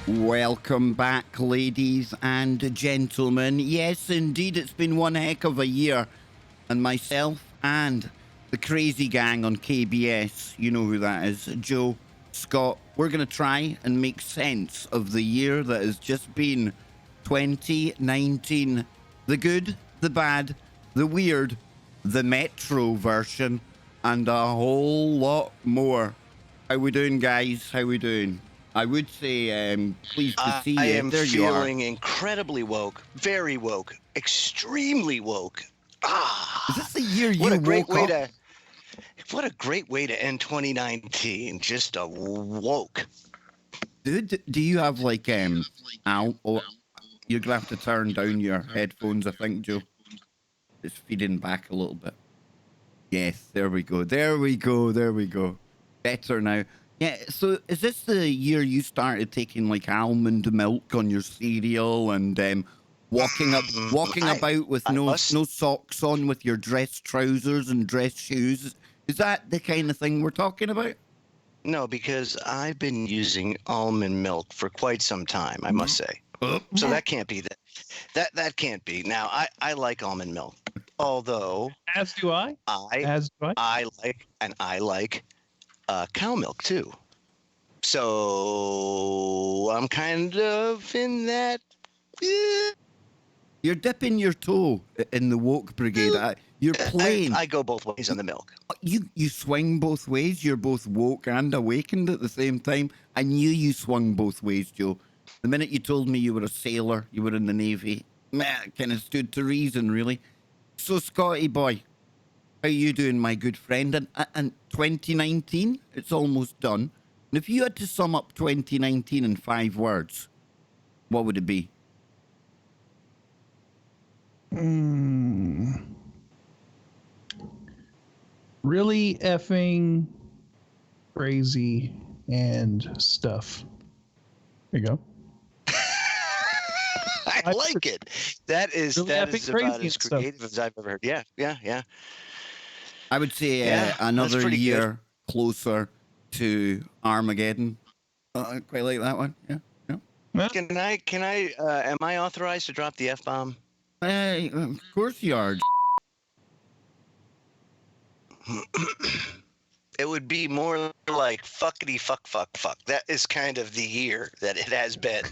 Welcome back, ladies and gentlemen. Yes, indeed, it's been one heck of a year. And myself and the crazy gang on KBS, you know who that is, Joe, Scott, we're going to try and make sense of the year that has just been 2019. The good, the bad, the weird, the Metro version, and a whole lot more. How we doing, guys? How we doing? I would say, pleased to see you. I am there you are. feeling incredibly woke, very woke, extremely woke. Is this the year you what a great woke way up? What a great way to end 2019. Just a woke. Dude, do you have like oh, you're gonna have to turn down your headphones, I think, Joe. It's feeding back a little bit. Yes, there we go. There we go. There we go. Better now. Yeah, so is this the year you started taking like almond milk on your cereal and walking about with no socks on with your dress trousers and dress shoes? Is that the kind of thing we're talking about? No, because I've been using almond milk for quite some time, I must say. So that can't be that. That can't be. Now, I like almond milk, although as do I. I like cow milk too. So I'm kind of in that. You're dipping your toe in the woke brigade. You're playing. I go both ways on the milk. You swing both ways. You're both woke and awakened at the same time. I knew you swung both ways, Joe. The minute you told me you were a sailor, you were in the Navy, kind of stood to reason, really. So, Scotty boy, how you doing, my good friend? And 2019, it's almost done. And if you had to sum up 2019 in 5 words, what would it be? Really effing crazy and stuff. There you go. I like it. That is really about as creative stuff. as I've ever heard. Yeah. I would say another year closer to Armageddon. Quite like that one. Yeah. Can I? Am I authorized to drop the F-bomb? Of course you are. It would be more like fuckity fuck. That is kind of the year that it has been.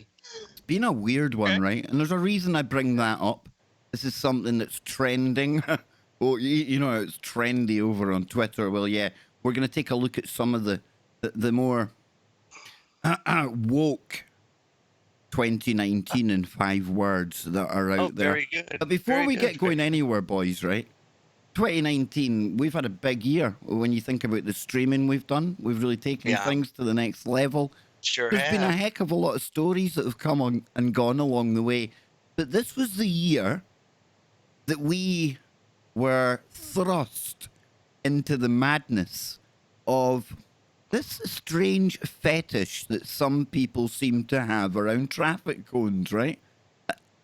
It's been a weird one, right? And there's a reason I bring that up. This is something that's trending. Well, you know, it's trendy over on Twitter. Well, yeah, we're going to take a look at some of the more woke 2019 in 5 words that are out there. Very good. But before we get going anywhere, boys, right? 2019, we've had a big year. When you think about the streaming we've done, we've really taken things to the next level. Sure There's been a heck of a lot of stories that have come on and gone along the way. But this was the year that we were thrust into the madness of this strange fetish that some people seem to have around traffic cones, right?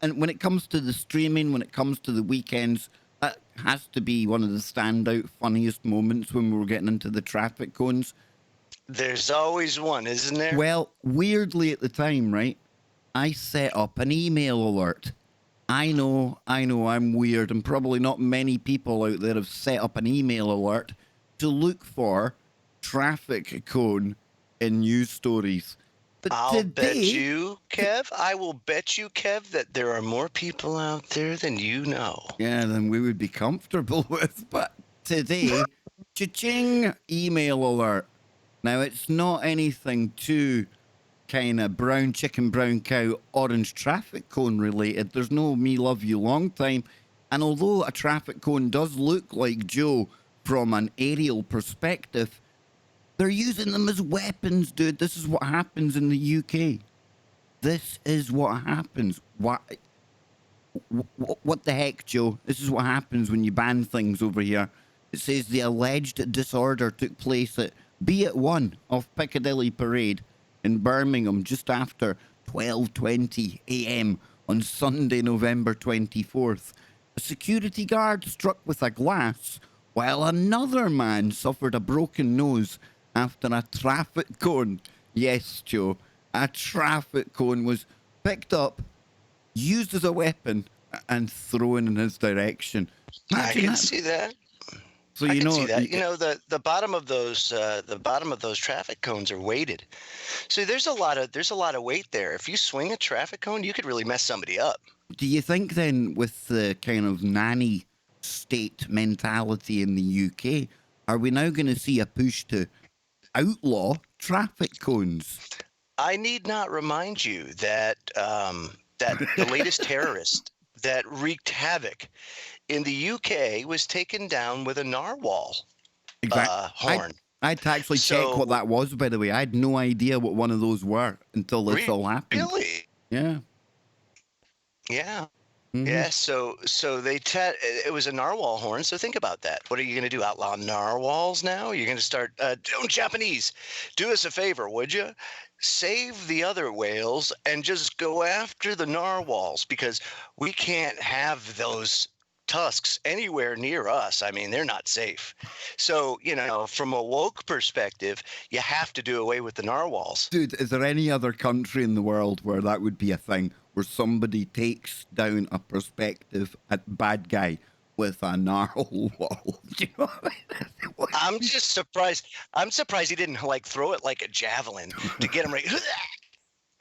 And when it comes to the streaming, when it comes to the weekends, that has to be one of the standout, funniest moments when we were getting into the traffic cones. There's always one, isn't there? Well, weirdly at the time, right, I set up an email alert. I know, I'm weird, and probably not many people out there have set up an email alert to look for traffic cone in news stories. But I will bet you, Kev, that there are more people out there than you know. Yeah, than we would be comfortable with. But today, cha-ching, email alert. Now, it's not anything too kind of brown chicken, brown cow, orange traffic cone related. There's no me love you long time. And although a traffic cone does look like Joe from an aerial perspective, they're using them as weapons, dude. This is what happens in the UK. This is what happens. What the heck, Joe? This is what happens when you ban things over here. It says the alleged disorder took place at B1 off Piccadilly Parade in Birmingham just after 12:20 a.m. on Sunday, November 24th. A security guard struck with a glass while another man suffered a broken nose after a traffic cone. Yes, Joe, a traffic cone was picked up, used as a weapon, and thrown in his direction. I Imagine can that. see that. So I you can know, see that. You know, the bottom of those traffic cones are weighted. So there's a lot of weight there. If you swing a traffic cone, you could really mess somebody up. do you think then, with the kind of nanny state mentality in the UK, are we now going to see a push to outlaw traffic cones? I need not remind you that that the latest terrorist that wreaked havoc in the UK was taken down with a narwhal horn. I'd actually check So- what that was, by the way. I had no idea what one of those were until this all happened. Really? Yeah. Yeah. Mhm. Yeah, so it was a narwhal horn. So think about that. What are you going to do? Outlaw narwhals now? You're going to start Japanese. Do us a favor, would you? Save the other whales and just go after the narwhals, because we can't have those tusks anywhere near us. I mean, they're not safe. So, from a woke perspective, you have to do away with the narwhals. Dude, is there any other country in the world where that would be a thing, where somebody takes down a perspective at bad guy with a narwhal? You know what I mean? I'm just surprised. I'm surprised he didn't throw it like a javelin to get him right.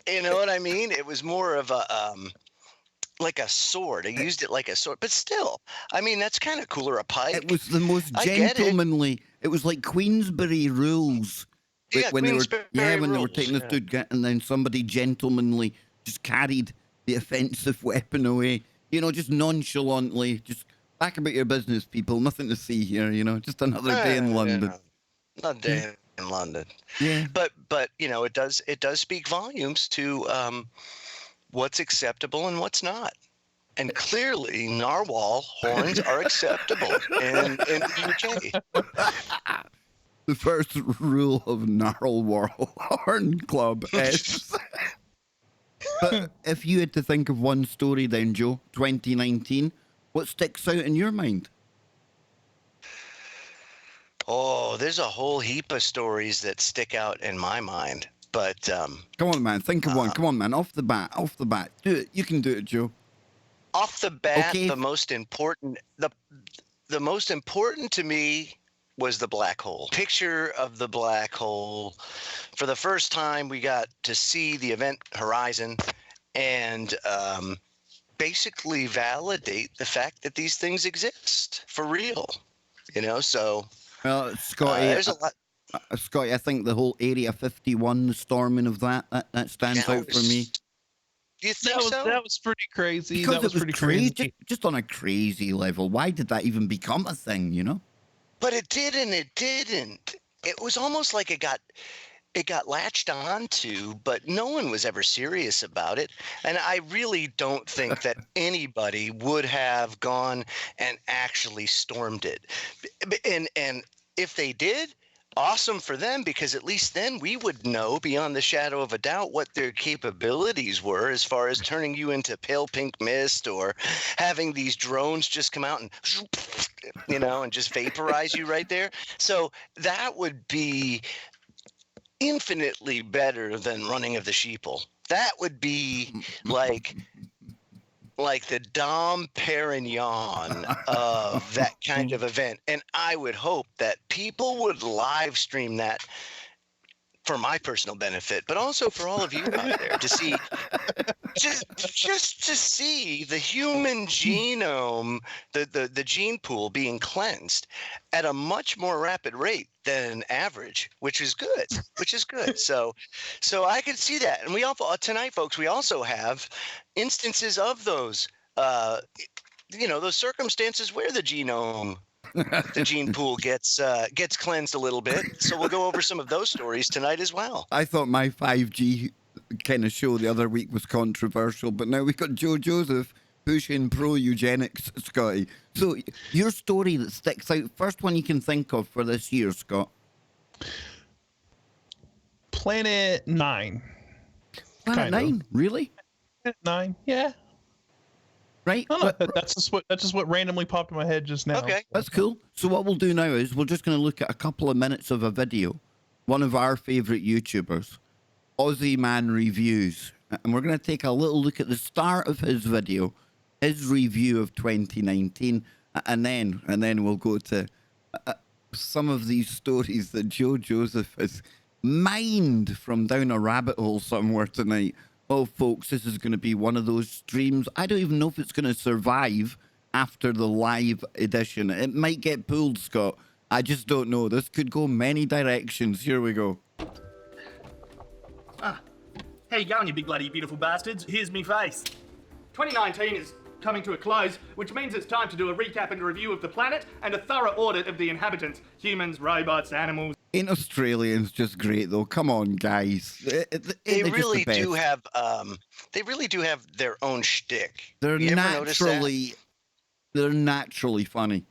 You know what I mean? It was more of a like a sword. He used it like a sword, but still, I mean, that's kind of cooler. A pike. It was the most I get it. gentlemanly. It was like Queensberry rules. Yeah, when they were Queensberry when they were rules, taking this yeah. dude, and then somebody gentlemanly just carried the offensive weapon away. Just nonchalantly, just back about your business, people. Nothing to see here. Just another day in London. Another day in London. Yeah. But it does speak volumes to what's acceptable and what's not. And clearly, narwhal horns are acceptable in the UK. The first rule of Narwhal Horn Club is. But if you had to think of one story then, Joe, 2019, what sticks out in your mind? Oh, there's a whole heap of stories that stick out in my mind. But Come on, man. Think of one. Come on, man. Off the bat. Do it. You can do it, Joe. off the bat, Okay. the most important to me was the black hole. Picture of the black hole. For the first time, we got to see the event horizon and basically validate the fact that these things exist for real. So Well, Scotty, there's a lot. Scotty, I think the whole Area 51, the storming of that stands Yeah, out for me. Do you think so? That was pretty crazy. Because That was it was pretty crazy, crazy. just on a crazy level. Why did that even become a thing, But it did and it didn't. It was almost like it got latched onto, but no one was ever serious about it. And I really don't think that anybody would have gone and actually stormed it. And if they did, awesome for them, because at least then we would know beyond the shadow of a doubt what their capabilities were as far as turning you into pale pink mist or having these drones just come out and and just vaporize you right there. So that would be infinitely better than running of the sheeple. That would be like the Dom Perignon of that kind of event. And I would hope that people would live stream that for my personal benefit, but also for all of you out there to see, just to see the human genome, the gene pool being cleansed at a much more rapid rate than average, which is good. So I could see that. And we also, tonight, folks, we also have instances of those, those circumstances where the genome, the gene pool gets cleansed a little bit. So we'll go over some of those stories tonight as well. I thought my 5G kind of show the other week was controversial, but now we've got Joe Joseph pushing pro-eugenics, Scotty. So your story that sticks out, first one you can think of for this year, Scott. Planet 9. Planet Kind of. 9, really? Planet 9, yeah. Right? I don't know. That's just what randomly popped in my head just now. Okay. That's cool. So what we'll do now is we're just going to look at a couple of minutes of a video, one of our favorite YouTubers, Aussie Man Reviews. And we're going to take a little look at the start of his video, his review of 2019, and then we'll go to some of these stories that Joe Joseph has mined from down a rabbit hole somewhere tonight. Oh, folks, this is going to be one of those streams. I don't even know if it's going to survive after the live edition. It might get pulled, Scott. I just don't know. This could go many directions. Here we go. How you going, you big bloody beautiful bastards? Here's me face. 2019 is coming to a close, which means it's time to do a recap and a review of the planet and a thorough audit of the inhabitants. Humans, robots, animals. Ain't Australians just great, though? Come on, guys. They really do have their own shtick. They're You ever notice that? naturally funny.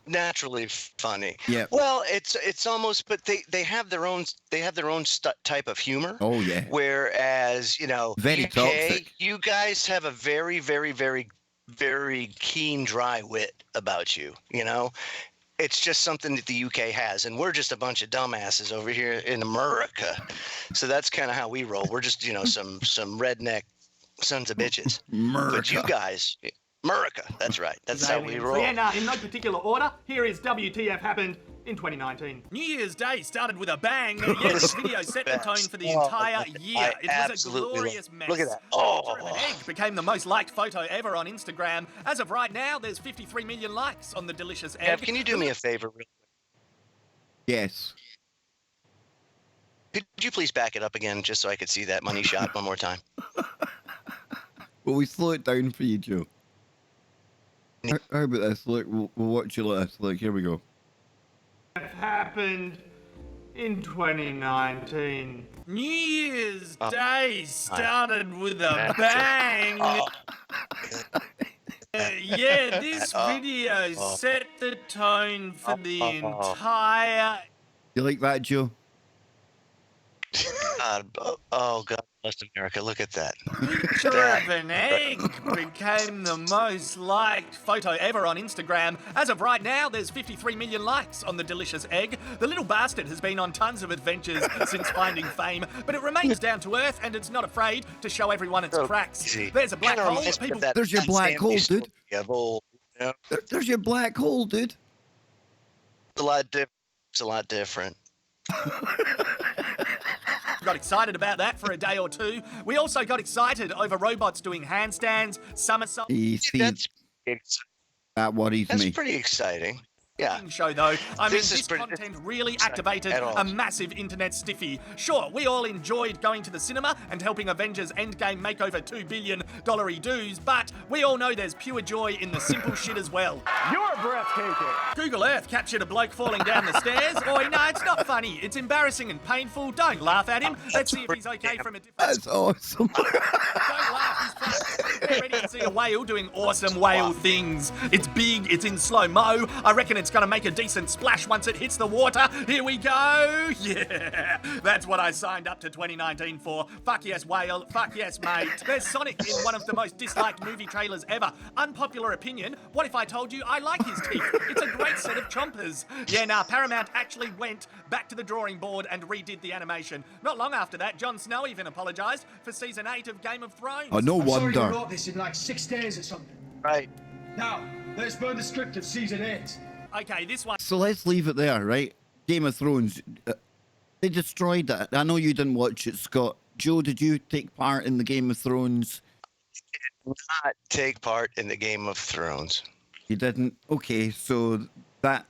Naturally funny. Yeah. Well, it's almost, but they have their own type of humor. Oh yeah. Whereas Very UK, toxic. you guys have a very, very, very, very keen, dry wit about you. It's just something that the UK has, and we're just a bunch of dumbasses over here in America. So that's kind of how we roll. We're just some redneck sons of bitches. But you guys. America, that's right. That's how we roll. So yeah, in no particular order, here is WTF happened in 2019. New Year's Day started with a bang. Yes, this video set the tone for the entire year. It was a glorious mess. Look at that. The picture of an egg became the most liked photo ever on Instagram. As of right now, there's 53 million likes on the delicious egg. Ev, can you do me a favor real quick? Yes. Could you please back it up again just so I could see that money shot one more time? Will we slow it down for you, Joe? How about this? Look, we'll watch you like this. Look, here we go. Happened in 2019. New Year's Day started with a bang. Yeah, this video set the tone for the entire... You like that, Joe? Oh, God bless America. Look at that. Picture of an egg became the most liked photo ever on Instagram. As of right now, there's 53 million likes on the delicious egg. The little bastard has been on tons of adventures since finding fame, but it remains down to earth and it's not afraid to show everyone its cracks. Easy. There's a black Kinda hole. reminds me of People... that There's your black hole, dude. There's There's your black hole, dude. a lot different. It's a lot different. Got excited about that for a day or two. We also got excited over robots doing handstands, somersaults. You see, That's that worries me. pretty exciting. Yeah. Show though. I mean, This is this pretty- content really activated at all. a massive internet stiffy. Sure, we all enjoyed going to the cinema and helping Avengers Endgame make over $2 billion dues, but we all know there's pure joy in the simple shit as well. You're breathtaking. Google Earth captured a bloke falling down the stairs. Oi, no, it's not funny. It's embarrassing and painful. Don't laugh at him. Let's see if he's okay from a different... That's awesome. Don't laugh, he's fine. Get ready to see a whale doing awesome whale things. It's big, it's in slow-mo. I reckon it's gonna make a decent splash once it hits the water. Here we go. Yeah, that's what I signed up to 2019 for. Fuck yes, whale. Fuck yes, mate. There's Sonic in one of the most disliked movie trailers ever. Unpopular opinion, what if I told you I like his teeth? It's a great set of chompers. Yeah, nah, Paramount actually went back to the drawing board and redid the animation. Not long after that, Jon Snow even apologised for season 8 of Game of Thrones. Oh, no I'm sorry you wonder. wrote this in like 6 days or something. Right. Now, let's burn the script of season 8. Okay, this one. So let's leave it there, right? Game of Thrones. They destroyed it. I know you didn't watch it, Scott. Joe, did you take part in the Game of Thrones? Not take part in the Game of Thrones. You didn't? Okay, so that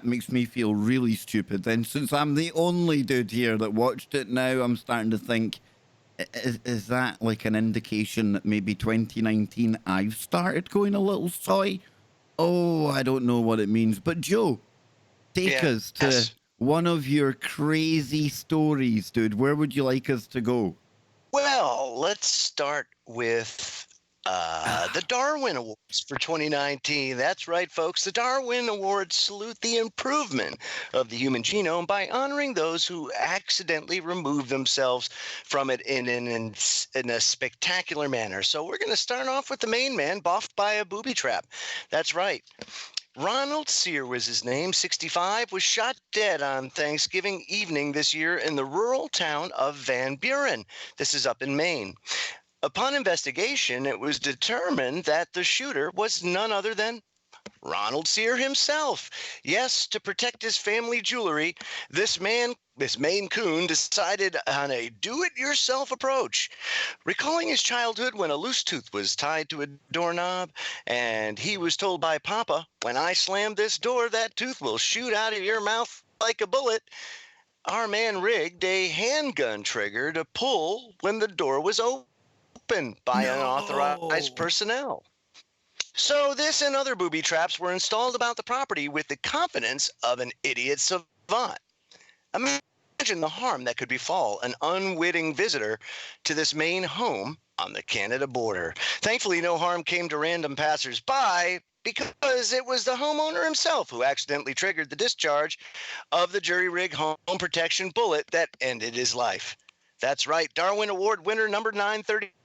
makes me feel really stupid then. Since I'm the only dude here that watched it now, I'm starting to think, is that like an indication that maybe 2019 I've started going a little soy? Oh, I don't know what it means. But Joe, take us to Yes. one of your crazy stories, dude. Where would you like us to go? Well, let's start with the Darwin Awards for 2019. That's right, folks. The Darwin Awards salute the improvement of the human genome by honoring those who accidentally remove themselves from it in a spectacular manner. So we're going to start off with the main man, boffed by a booby trap. That's right. Ronald Sear was his name, 65, was shot dead on Thanksgiving evening this year in the rural town of Van Buren. This is up in Maine. Upon investigation, it was determined that the shooter was none other than Ronald Sear himself. Yes, to protect his family jewelry, this Maine Coon decided on a do-it-yourself approach. Recalling his childhood when a loose tooth was tied to a doorknob, and he was told by Papa, when I slam this door, that tooth will shoot out of your mouth like a bullet, our man rigged a handgun trigger to pull when the door was open by unauthorized personnel. So this and other booby traps were installed about the property with the confidence of an idiot savant. Imagine the harm that could befall an unwitting visitor to this Maine home on the Canada border. Thankfully, no harm came to random passers-by because it was the homeowner himself who accidentally triggered the discharge of the jury-rig home protection bullet that ended his life. That's right, Darwin Award winner number 932.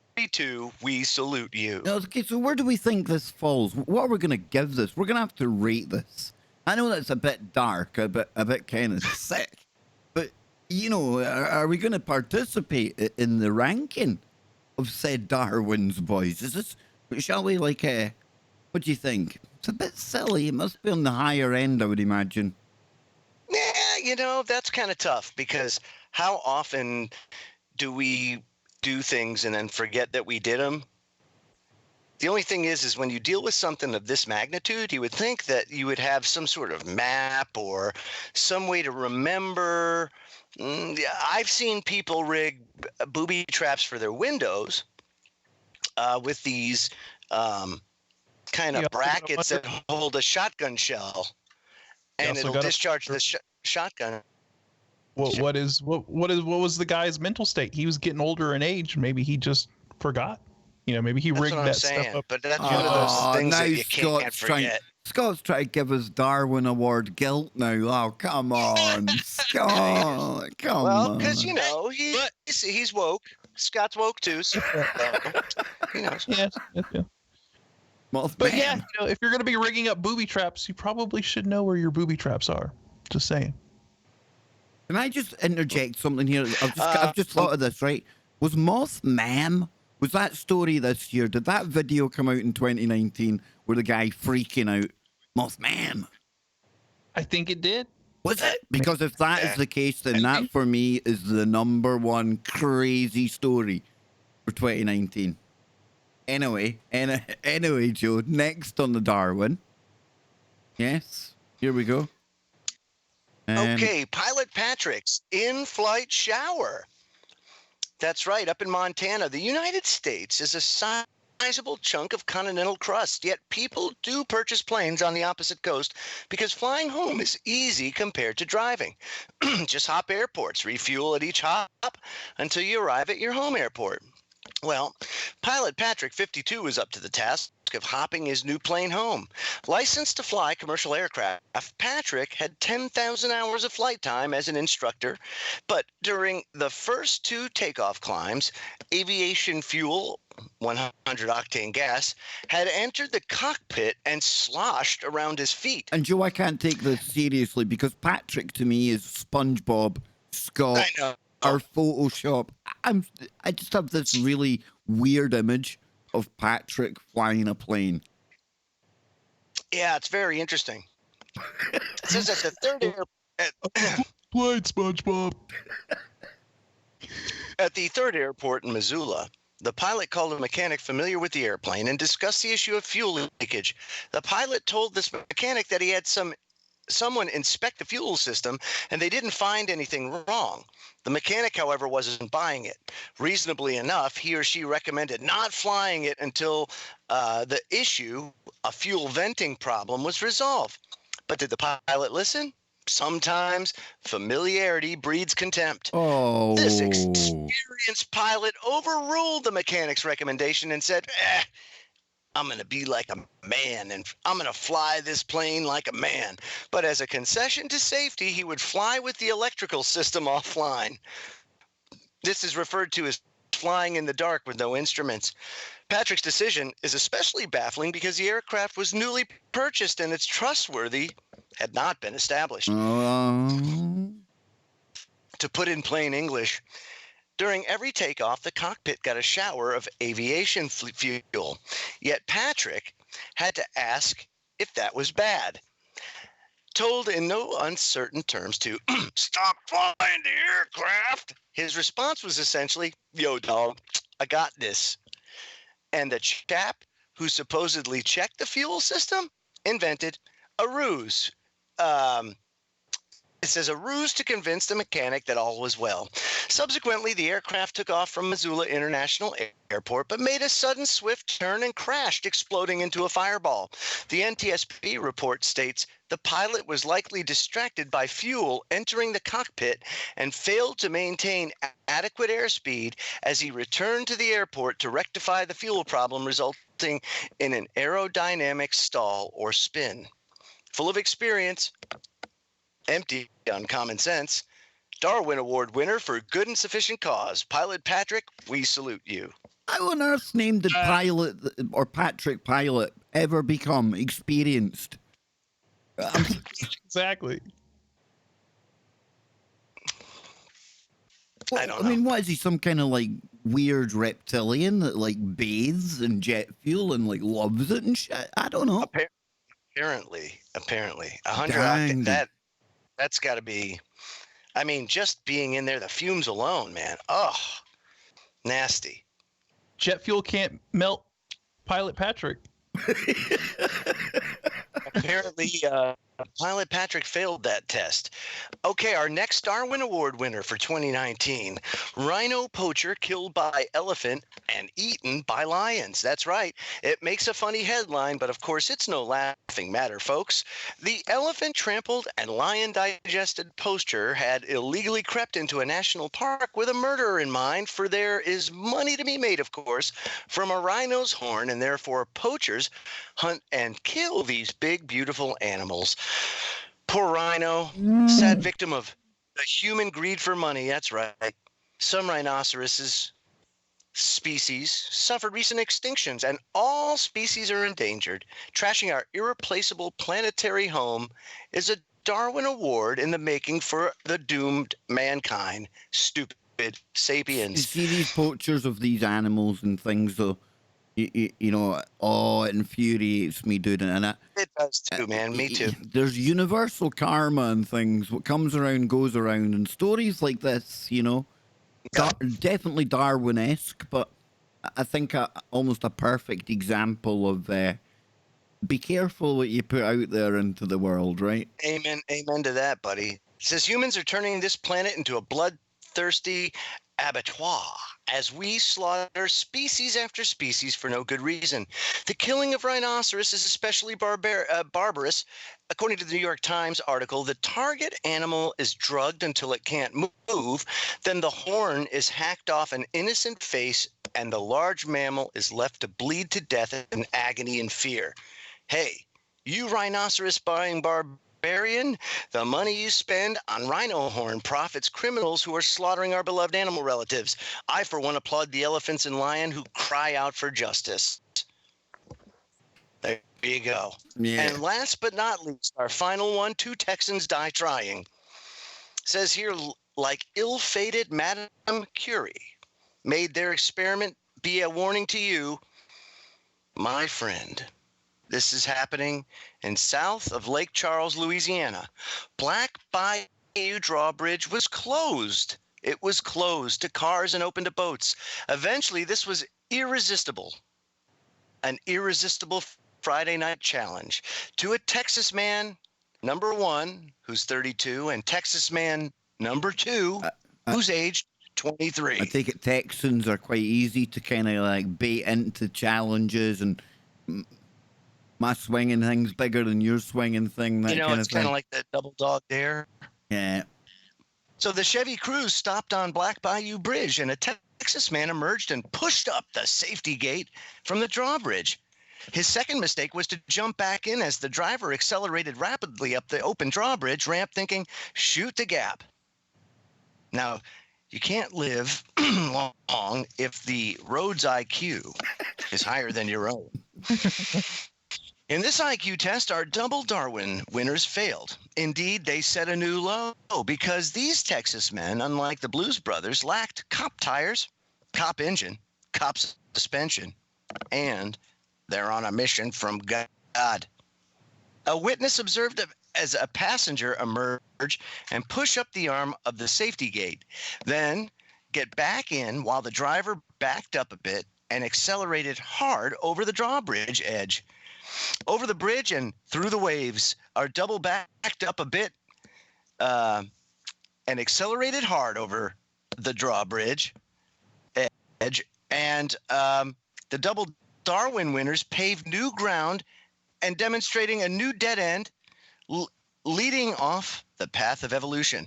We salute you. Okay, so where do we think this falls? What are we going to give this? We're going to have to rate this. I know that's a bit dark, a bit kind of sick, but, you know, are we going to participate in the ranking of said Darwin's boys? Is this, shall we, like, what do you think? It's a bit silly. It must be on the higher end, I would imagine. Yeah, you know, that's kind of tough because how often do we do things and then forget that we did them? The only thing is when you deal with something of this magnitude, you would think that you would have some sort of map or some way to remember. I've seen people rig booby traps for their windows with these kind of brackets that hold a shotgun shell, and it'll discharge the shotgun. What was the guy's mental state? He was getting older in age. Maybe he just forgot. You know, maybe he rigged that stuff up. But that's one of those things that you can't forget. Scott's trying to give us Darwin Award guilt now. Oh, come on, Scott. Come on. Well, because, you know, he's woke. Scott's woke too. So, he knows. Yes. But yeah, you know, if you're going to be rigging up booby traps, you probably should know where your booby traps are. Just saying. Can I just interject something here? I've just thought of this, right? Was Moth Ma'am, was that story this year? Did that video come out in 2019 where the guy freaking out, Moth Ma'am? I think it did. Was it? Because if that is the case, then that for me is the #1 crazy story for 2019. Anyway, Joe, next on the Darwin. Yes, here we go. Okay, Pilot Patrick's in-flight shower. That's right, up in Montana, the United States is a sizable chunk of continental crust, yet people do purchase planes on the opposite coast because flying home is easy compared to driving. Just hop airports, refuel at each hop until you arrive at your home airport. Well, Pilot Patrick, 52, was up to the task of hopping his new plane home. Licensed to fly commercial aircraft, Patrick had 10,000 hours of flight time as an instructor, but during the first 2 takeoff climbs, aviation fuel, 100-octane gas, had entered the cockpit and sloshed around his feet. And Joe, I can't take this seriously because Patrick to me is SpongeBob, Scott, I know. or Photoshop. I just have this really weird image of Patrick flying a plane. Yeah, it's very interesting. It says at the third Plane, SpongeBob. At the third airport in Missoula, the pilot called a mechanic familiar with the airplane and discussed the issue of fuel leakage. The pilot told this mechanic that he had someone inspect the fuel system and they didn't find anything wrong. The mechanic, however, wasn't buying it. Reasonably enough, he or she recommended not flying it until the issue, a fuel venting problem, was resolved. But did the pilot listen? Sometimes familiarity breeds contempt. Oh. This experienced pilot overruled the mechanic's recommendation and said, I'm going to be like a man, and I'm going to fly this plane like a man. But as a concession to safety, he would fly with the electrical system offline. This is referred to as flying in the dark with no instruments. Patrick's decision is especially baffling because the aircraft was newly purchased and its trustworthy had not been established. To put in plain English, during every takeoff, the cockpit got a shower of aviation fuel. Yet Patrick had to ask if that was bad. Told in no uncertain terms to stop flying the aircraft, his response was essentially, "Yo, dog, I got this." And the chap who supposedly checked the fuel system invented a ruse. It says a ruse to convince the mechanic that all was well. Subsequently, the aircraft took off from Missoula International Airport, but made a sudden swift turn and crashed, exploding into a fireball. The NTSB report states the pilot was likely distracted by fuel entering the cockpit and failed to maintain adequate airspeed as he returned to the airport to rectify the fuel problem, resulting in an aerodynamic stall or spin. Full of experience, empty on common sense, Darwin Award winner for good and sufficient cause, Pilot Patrick, we salute you. How on earth's name did Pilot or Patrick Pilot ever become experienced? Exactly. I don't know. I mean, what is he, some kind of like weird reptilian that like bathes in jet fuel and like loves it and shit? I don't know. Apparently, 100 Dang. octane, that's got to be. I mean, just being in there, the fumes alone, man. Oh, nasty. Jet fuel can't melt Pilot Patrick. Apparently, Pilot Patrick failed that test. Okay, our next Darwin Award winner for 2019, Rhino poacher killed by elephant and eaten by lions. That's right. It makes a funny headline, but of course it's no laughing matter, folks. The elephant trampled and lion digested poacher had illegally crept into a national park with a murderer in mind, for there is money to be made, of course, from a rhino's horn, and therefore poachers hunt and kill these big, beautiful animals. Poor rhino, sad victim of the human greed for money. That's right. Some rhinoceroses species suffered recent extinctions, and all species are endangered. Trashing our irreplaceable planetary home is a Darwin Award in the making for the doomed mankind. Stupid sapiens. You see these poachers of these animals and things, though. You know, it infuriates me, dude. And It does too, man. Me too. There's universal karma and things. What comes around goes around. And stories like this, you know, definitely Darwin-esque, but I think almost a perfect example of be careful what you put out there into the world, right? Amen to that, buddy. It says humans are turning this planet into a bloodthirsty abattoir as we slaughter species after species for no good reason. The killing of rhinoceros is especially barbarous. According to the New York Times article, the target animal is drugged until it can't move, then the horn is hacked off an innocent face, and the large mammal is left to bleed to death in agony and fear. Hey, you rhinoceros buying barbarian, the money you spend on rhino horn profits criminals who are slaughtering our beloved animal relatives. I, for one, applaud the elephants and lion who cry out for justice. There you go. Yeah. And last but not least, our final one, 2 Texans die trying. Says here, like ill-fated Madame Curie made their experiment be a warning to you, my friend. This is happening in south of Lake Charles, Louisiana. Black Bayou Drawbridge was closed. It was closed to cars and open to boats. Eventually, this was irresistible. An irresistible Friday night challenge to a Texas man, number 1, who's 32, and Texas man, number 2, who's aged 23. I take it Texans are quite easy to kind of like bait into challenges, and my swinging thing's bigger than your swinging thing. That kind it's of thing. kind of like that double dog dare. Yeah. So the Chevy Cruze stopped on Black Bayou Bridge, and a Texas man emerged and pushed up the safety gate from the drawbridge. His second mistake was to jump back in as the driver accelerated rapidly up the open drawbridge ramp, thinking, shoot the gap. Now, you can't live long if the road's IQ is higher than your own. In this IQ test, our double Darwin winners failed. Indeed, they set a new low because these Texas men, unlike the Blues Brothers, lacked cop tires, cop engine, cop suspension, and they're on a mission from God. A witness observed as a passenger emerge and push up the arm of the safety gate, then get back in while the driver backed up a bit and accelerated hard over the drawbridge edge. Over the bridge and through the waves, our double backed up a bit and accelerated hard over the drawbridge edge. And the double Darwin winners paved new ground and demonstrating a new dead end leading off the path of evolution.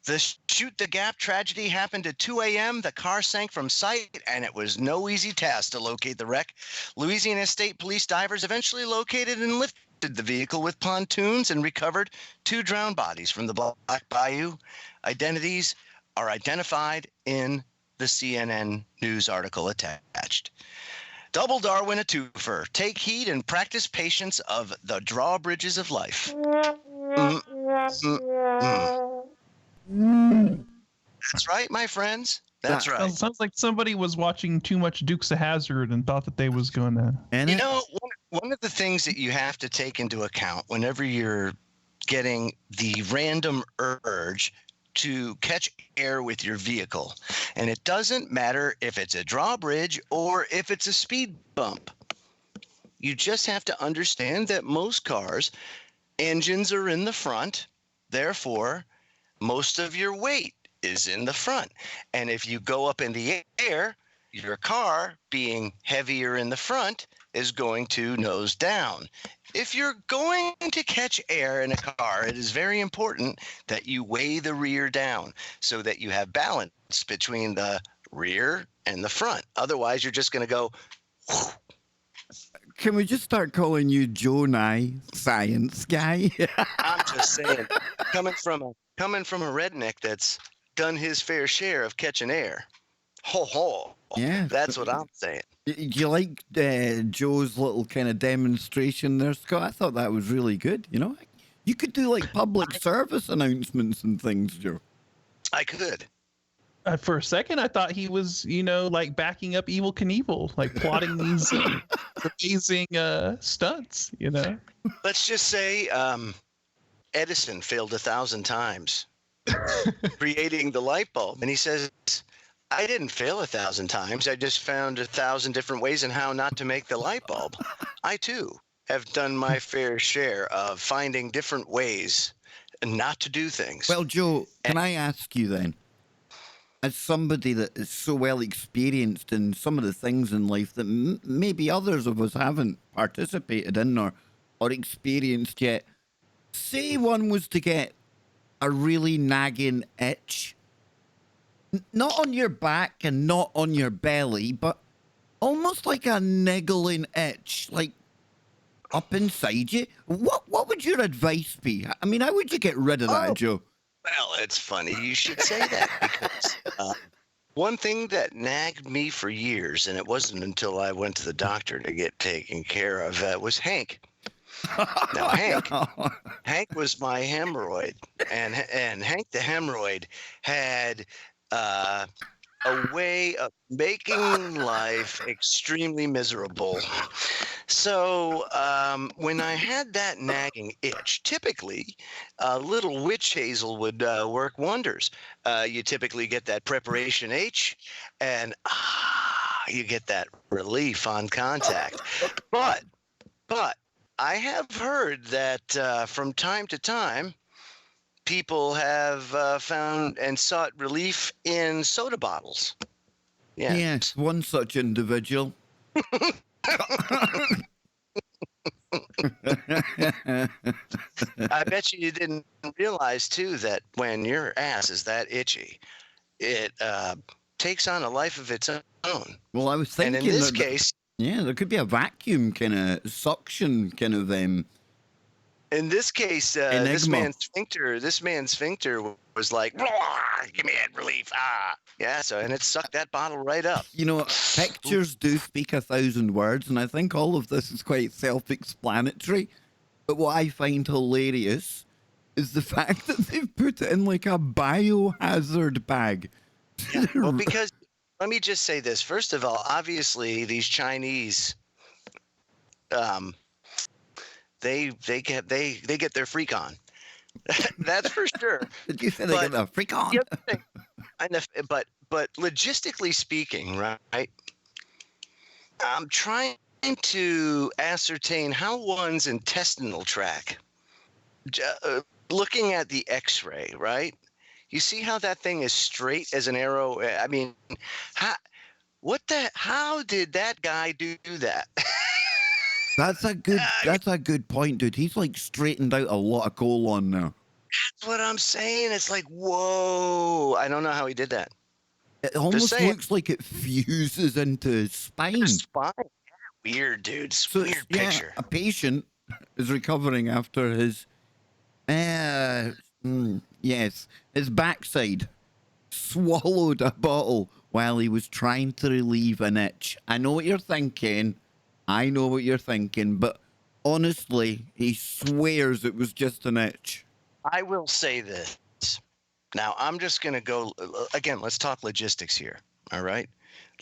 The Shoot the Gap tragedy happened at 2 a.m. The car sank from sight, and it was no easy task to locate the wreck. Louisiana State Police divers eventually located and lifted the vehicle with pontoons and recovered 2 drowned bodies from the Black Bayou. Identities are identified in the CNN News article attached. Double Darwin a twofer. Take heed and practice patience of the drawbridges of life. That's right, my friends. That's right. Sounds like somebody was watching too much Dukes of Hazzard and thought that they was going to. You know, one of the things that you have to take into account whenever you're getting the random urge to catch air with your vehicle, and it doesn't matter if it's a drawbridge or if it's a speed bump, you just have to understand that most cars, engines are in the front, therefore most of your weight is in the front. And if you go up in the air, your car, being heavier in the front, is going to nose down. If you're going to catch air in a car, it is very important that you weigh the rear down so that you have balance between the rear and the front. Otherwise, you're just going to go. Whoo. Can we just start calling you Joe Nye, science guy? I'm just saying, coming from a redneck that's done his fair share of catching air. Ho ho. Yeah. That's what I'm saying. Do you like Joe's little kind of demonstration there, Scott? I thought that was really good. You know, you could do like public service announcements and things, Joe. I could. For a second, I thought he was, like backing up Evel Knievel, like plotting these amazing stunts, Let's just say Edison failed 1,000 times creating the light bulb. And he says, I didn't fail 1,000 times. I just found 1,000 different ways on how not to make the light bulb. I, too, have done my fair share of finding different ways not to do things. Well, Joe, can I ask you then, as somebody that is so well experienced in some of the things in life that maybe others of us haven't participated in or experienced yet, say one was to get a really nagging itch, not on your back and not on your belly, but almost like a niggling itch, like up inside you. What would your advice be? I mean, how would you get rid of that, Joe? Well, it's funny you should say that because one thing that nagged me for years, and it wasn't until I went to the doctor to get taken care of, was Hank. Now, Hank was my hemorrhoid, and Hank the hemorrhoid had a way of making life extremely miserable. So when I had that nagging itch, typically a little witch hazel would work wonders. You typically get that preparation H, and you get that relief on contact. But I have heard that from time to time, people have found and sought relief in soda bottles. Yeah. Yes, one such individual. I bet you didn't realize, too, that when your ass is that itchy, it takes on a life of its own. Well, I was thinking and in this case... Yeah, there could be a vacuum kind of suction kind of In this case, this man's sphincter was like, give me head relief. Yeah. So, and it sucked that bottle right up. You know, pictures do speak 1,000 words, and I think all of this is quite self-explanatory. But what I find hilarious is the fact that they've put it in like a biohazard bag. Yeah, well, because let me just say this. First of all, obviously, these Chinese, they get their freak on. That's for sure. Did you say they get a freak on? But logistically speaking, right? I'm trying to ascertain how one's intestinal tract. Looking at the X-ray, right? You see how that thing is straight as an arrow? I mean, how did that guy do that? That's a good point, dude. He's like straightened out a lot of colon now. That's what I'm saying. It's like, whoa. I don't know how he did that. It almost looks like it fuses into his spine. Spine. Weird, dude. Weird picture. A patient is recovering after his his backside swallowed a bottle while he was trying to relieve an itch. I know what you're thinking, but honestly, he swears it was just an itch. I will say this. Now, I'm just going to go again. Let's talk logistics here. All right.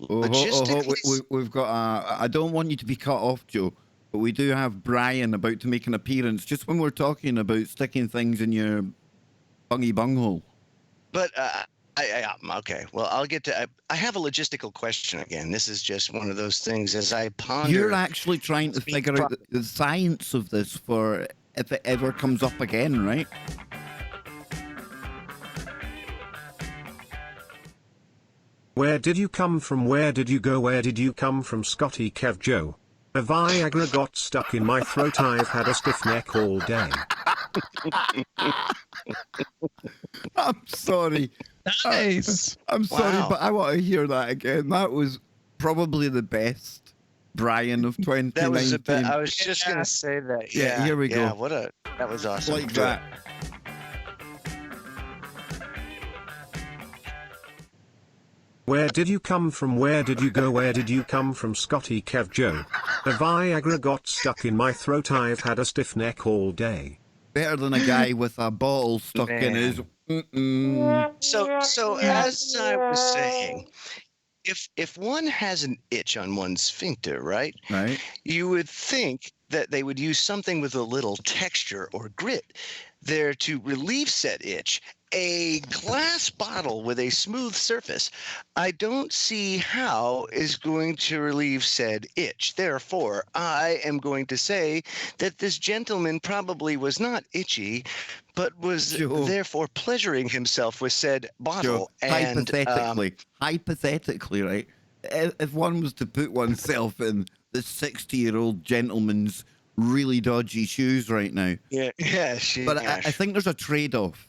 We've got. I don't want you to be cut off, Joe, but we do have Brian about to make an appearance. Just when we're talking about sticking things in your bunghole. But okay. Well, I'll get to. I have a logistical question again. This is just one of those things as I ponder. You're actually trying to figure out the science of this for if it ever comes up again, right? Where did you come from? Where did you go? Where did you come from? Scotty Kev Joe. A Viagra got stuck in my throat. I've had a stiff neck all day. I'm sorry. Nice. I'm sorry, Wow. but I want to hear that again. That was probably the best Brian of 2019. That was I was just gonna say that. Yeah, here we go. Yeah, that was awesome. Like that. Where did you come from? Where did you go? Where did you come from? Scotty Kev Joe. A Viagra got stuck in my throat. I've had a stiff neck all day. Better than a guy with a bottle stuck in his. So as I was saying, if one has an itch on one's sphincter, right? Right. You would think that they would use something with a little texture or grit there to relieve said itch. A glass bottle with a smooth surface, I don't see how is going to relieve said itch. Therefore, I am going to say that this gentleman probably was not itchy, but was therefore pleasuring himself with said bottle. And hypothetically, right? If one was to put oneself in the 60-year-old gentleman's really dodgy shoes right now, but I think there's a trade-off.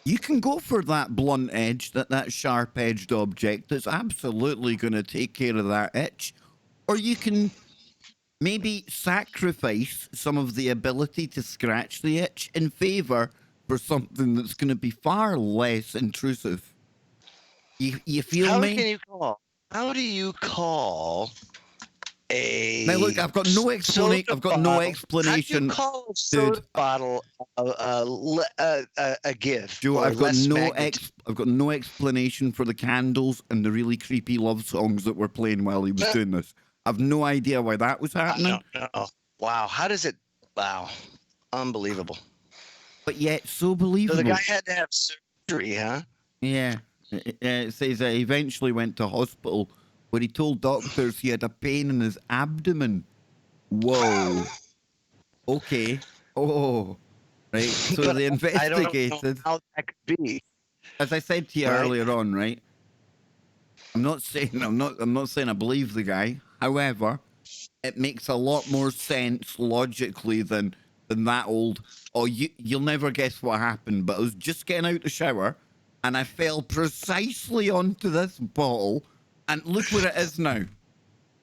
You can go for that blunt edge, that sharp-edged object that's absolutely going to take care of that itch. Or you can maybe sacrifice some of the ability to scratch the itch in favor for something that's going to be far less intrusive. You feel me? How do you call a... Now look, I've got no explanation. I've got no explanation. How do you call a soda bottle a gift? Joe, I've got no explanation for the candles and the really creepy love songs that were playing while he was doing this. I've no idea why that was happening. No. Wow, how does it? Wow, unbelievable. But yet so believable. So the guy had to have surgery, huh? Yeah. It says that he eventually went to hospital where he told doctors he had a pain in his abdomen. Whoa. Okay. Oh. Right. So they investigated. I don't know how that could be. As I said to you earlier on, right? I'm not saying I believe the guy. However, it makes a lot more sense logically than that old, you'll never guess what happened, but I was just getting out the shower and I fell precisely onto this bottle. And look where it is now.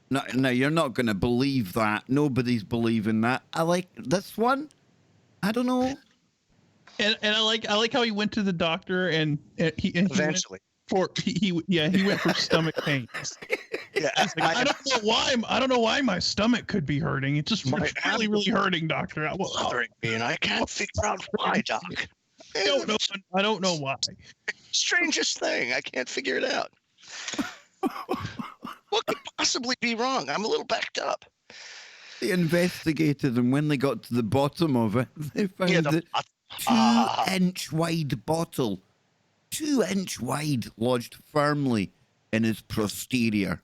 No, you're not going to believe that. Nobody's believing that. I like this one. I don't know. And I like how he went to the doctor and he Eventually. he went for stomach pains. Yeah, I don't know why my stomach could be hurting. It's just My really hurting, doctor. bothering me, and I can't figure out why, Doc. I don't know why. Strangest thing. I can't figure it out. What could possibly be wrong? I'm a little backed up. They investigated, and when they got to the bottom of it, they found that 2-inch wide bottle, 2-inch wide, lodged firmly in his posterior.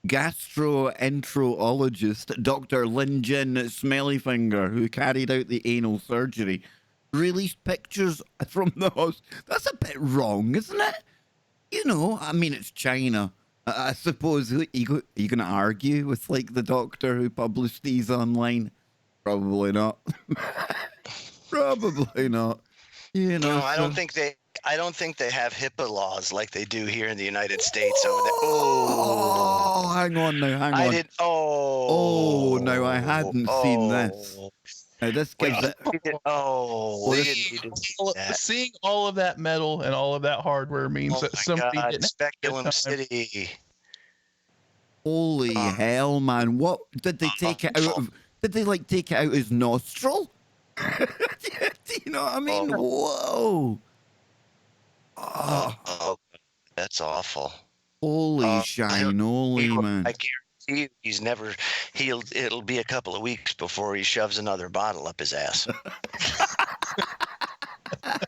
Gastroenterologist Dr. Lin Jin Smellyfinger, who carried out the anal surgery, released pictures from the hospital. That's a bit wrong, isn't it? You know, I mean, it's China. I suppose, are you going to argue with, like, the doctor who published these online? Probably not. Probably not. You know, No, I don't think they have HIPAA laws like they do here in the United States over there. Oh, hang on now, hang on. Oh, no, I hadn't seen this. Now, this gives it... Seeing all of that metal and all of that hardware means that somebody didn't Speculum City. Holy hell, man. What? Did they take it out of... Did they, like, take it out his nostril? Do you know what I mean? Whoa. Oh, that's awful. Holy shinoly, man. I guarantee you it'll be a couple of weeks before he shoves another bottle up his ass.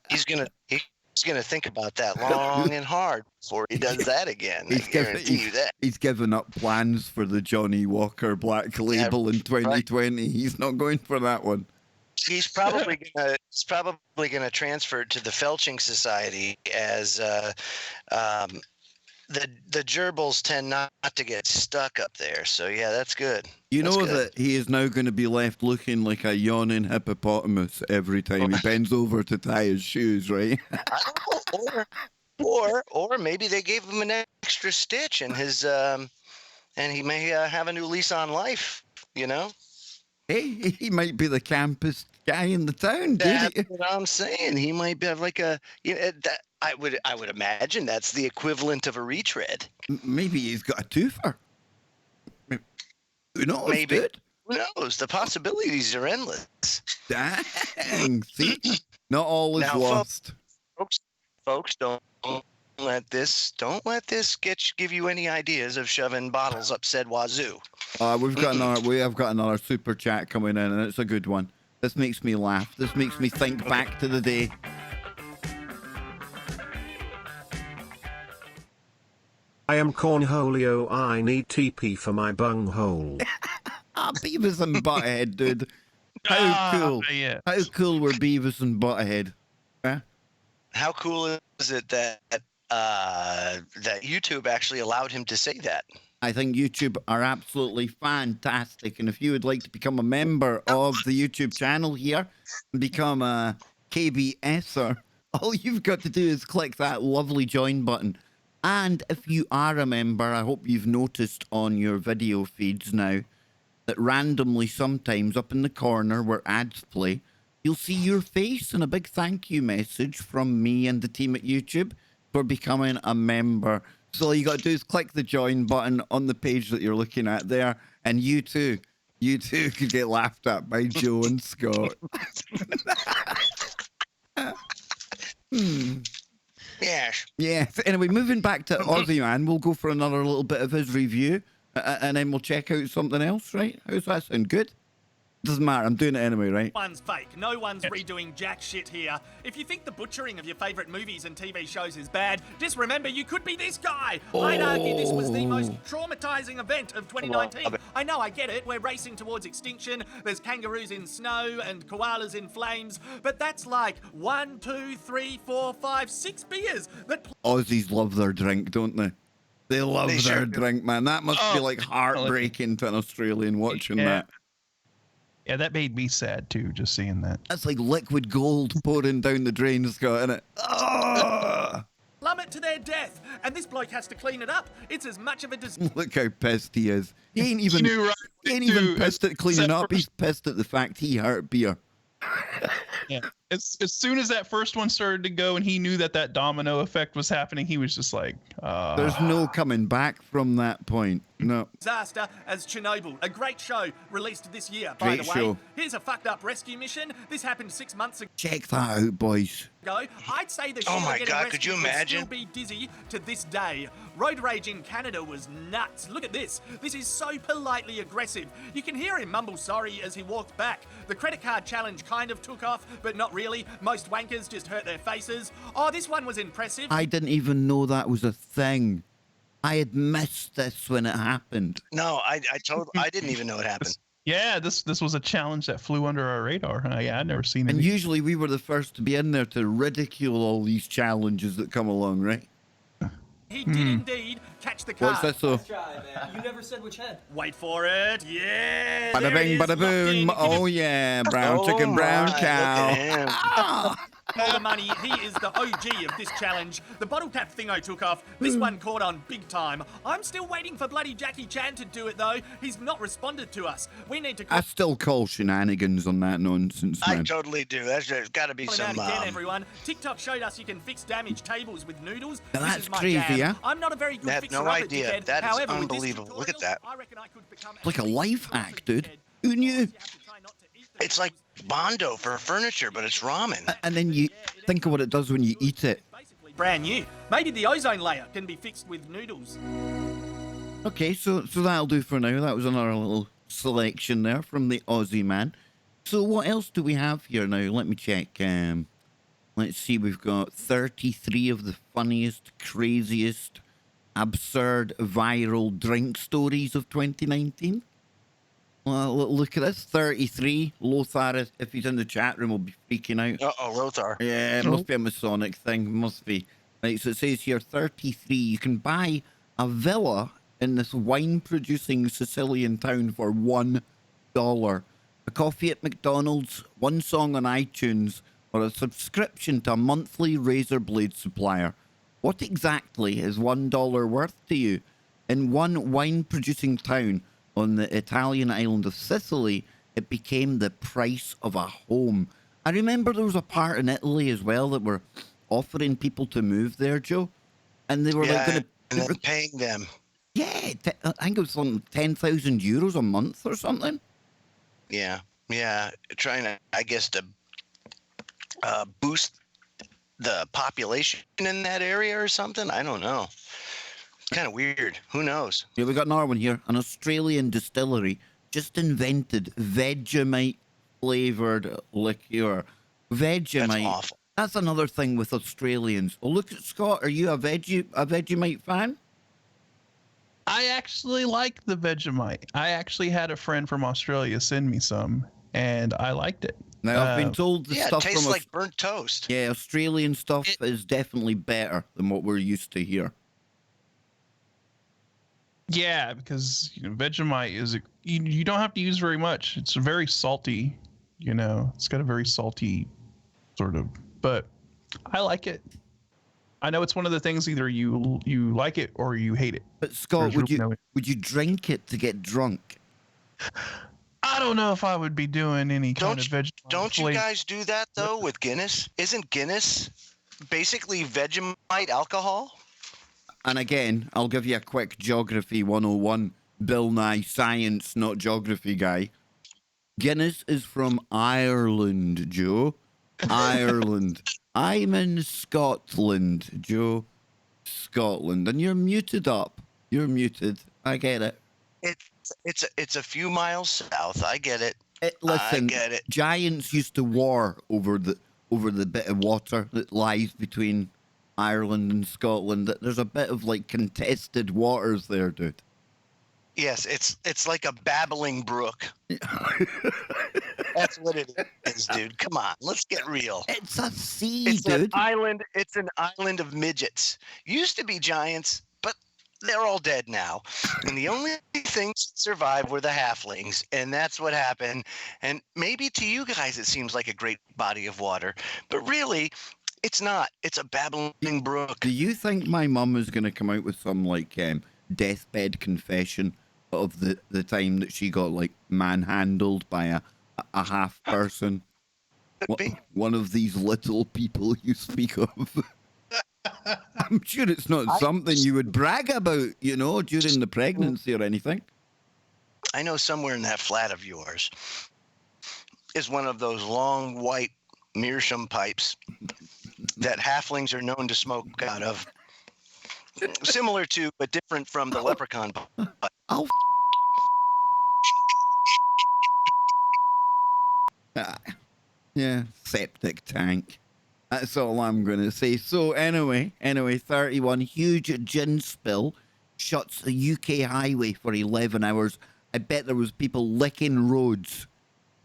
He's gonna think about that long and hard before he does that again. I guarantee you that. He's given up plans for the Johnny Walker Black Label in 2020. Right. He's not going for that one. He's probably gonna transfer to the Felching Society as the gerbils tend not to get stuck up there. So yeah, that's good. You know that he is now going to be left looking like a yawning hippopotamus every time he bends over to tie his shoes, right? or maybe they gave him an extra stitch in his and he may have a new lease on life. You know. Hey, he might be the campus guy in the town, dude. That's what I'm saying. He might have like a, that I would imagine that's the equivalent of a retread. Maybe he's got a twofer. Who knows? Maybe. Dude? Who knows? The possibilities are endless. Dang. See, not all is lost. Folks, don't let this give you any ideas of shoving bottles up said wazoo. We have got another super chat coming in, and it's a good one. This makes me laugh. This makes me think back to the day. I am Cornholio. I need TP for my bunghole. Beavis and Butthead, dude. How cool. Yeah. How cool were Beavis and Butthead? Huh? How cool is it that YouTube actually allowed him to say that? I think YouTube are absolutely fantastic. And if you would like to become a member of the YouTube channel here and become a KBSer, all you've got to do is click that lovely join button. And if you are a member, I hope you've noticed on your video feeds now that randomly sometimes up in the corner where ads play, you'll see your face and a big thank you message from me and the team at YouTube for becoming a member. So all you got to do is click the join button on the page that you're looking at there, and you too could get laughed at by Joe and Scott. Yes. Yes. Anyway, moving back to Aussie Man, we'll go for another little bit of his review, and then we'll check out something else, right? How's that sound? Good? Doesn't matter. I'm doing it anyway, right? One's fake. No one's redoing jack shit here. If you think the butchering of your favourite movies and TV shows is bad, just remember you could be this guy. I'd argue this was the most traumatising event of 2019. I know, I get it. We're racing towards extinction. There's kangaroos in snow and koalas in flames. But that's like 1, 2, 3, 4, 5, 6 beers that... Aussies love their drink, don't they? They love their drink, man. That must be like heartbreaking to an Australian watching that. Yeah, that made me sad too, just seeing that. That's like liquid gold pouring down the drain, Scott, innit? Oh! Plummet to their death, and this bloke has to clean it up. It's as much of a Look how pissed he is. He ain't even pissed at cleaning up. He's pissed at the fact he hurt beer. Yeah. As soon as that first one started to go and he knew that domino effect was happening, he was just like, There's no coming back from that point. No. Disaster as Chernobyl, a great show released this year, by Great the way. show. Here's a fucked up rescue mission. This happened 6 months ago. Check that out, boys. I'd say the Oh shooter my getting God, could you rescued would imagine? still be dizzy to this day. Road rage in Canada was nuts. Look at this. This is so politely aggressive. You can hear him mumble sorry as he walked back. The credit card challenge kind of took off, but not really. Most wankers just hurt their faces. Oh, this one was impressive. I didn't even know that was a thing. I had missed this when it happened. No, I didn't even know it happened. yeah, this was a challenge that flew under our radar. Yeah, I'd never seen it. And usually we were the first to be in there to ridicule all these challenges that come along, right? He did indeed catch the car. What's this though? Try, man. You never said which head. Wait for it. Yeah. Bada there it bing, is, bada locked in. boom. Oh yeah, brown chicken, brown my, cow. Look at him. All the money. He is the OG of this challenge. The bottle cap thingo took off. This one caught on big time. I'm still waiting for bloody Jackie Chan to do it though. He's not responded to us. We need to I still call shenanigans on that nonsense, I man. totally do. There's got to be call him some. out again, everyone. TikTok showed us you can fix damaged tables with noodles. Now This that's is my crazy, jam. yeah? I'm not a very good I have fixer no of it, idea. dickhead. That is However, with this unbelievable. Look at tutorial, that. I reckon I could become Like a life hack, dude. Who knew? You have to try not to eat the It's like noodles. Bondo for furniture, but it's ramen. And then you think of what it does when you eat it. Basically brand new. Maybe the ozone layer can be fixed with noodles. Okay, so that'll do for now. That was another little selection there from the Aussie man. So what else do we have here now? Let me check. Let's see. We've got 33 of the funniest, craziest, absurd, viral drink stories of 2019. Well, look at this. 33. Lothar, if he's in the chat room, will be freaking out. Uh-oh, Lothar. Yeah, it must be a Masonic thing. Must be. Right, so it says here 33. You can buy a villa in this wine-producing Sicilian town for $1. A coffee at McDonald's, one song on iTunes, or a subscription to a monthly razor blade supplier. What exactly is $1 worth to you? In one wine-producing town on the Italian island of Sicily, it became the price of a home. I remember there was a part in Italy as well that were offering people to move there, Joe, and they were like Yeah, going and then paying them. yeah, I think it was something 10,000 euros a month or something. Yeah, trying to, I guess, to boost the population in that area or something. I don't know. It's kind of weird. Who knows? Yeah, we got another one here. An Australian distillery just invented Vegemite flavored liqueur. Vegemite. That's awful. That's another thing with Australians. Oh, look at Scott. Are you a Vegemite fan? I actually like the Vegemite. I actually had a friend from Australia send me some, and I liked it. Now, I've been told the Yeah, it stuff tastes from like burnt toast. yeah, Australian stuff is definitely better than what we're used to here. Yeah, because Vegemite is you don't have to use very much. It's very salty, It's got a very salty sort of, but I like it. I know it's one of the things either you like it or you hate it. But Scott, There's really no- would you drink it to get drunk? I don't know if I would be doing any kind of Vegemite. Don't you flavor. guys do that though with Guinness? Isn't Guinness basically Vegemite alcohol? And again, I'll give you a quick geography 101. Bill Nye science, not geography guy. Guinness is from Ireland, Joe. Ireland. I'm in Scotland, Joe. Scotland. And you're muted up. You're muted. I get it. It's a few miles south. I get it. Listen, I get it. giants used to war over the bit of water that lies between Ireland and Scotland. There's a bit of like contested waters there, dude. Yes, it's like a babbling brook. That's what it is, dude. Come on, let's get real. It's a sea, It's an dude. island. It's an island of midgets. Used to be giants, but they're all dead now. And the only things that survived were the halflings, and that's what happened. And maybe to you guys it seems like a great body of water, but really, it's not. It's a babbling brook. Do you think my mum is going to come out with some like deathbed confession of the time that she got like manhandled by a half person? Could be. One of these little people you speak of. I'm sure it's not something you would brag about, during the pregnancy or anything. I know somewhere in that flat of yours is one of those long white meerschaum pipes that halflings are known to smoke out of. Similar to, but different from the leprechaun pipe. I'll yeah, septic tank. That's all I'm going to say. So anyway, 31, huge gin spill shuts the UK highway for 11 hours. I bet there was people licking roads.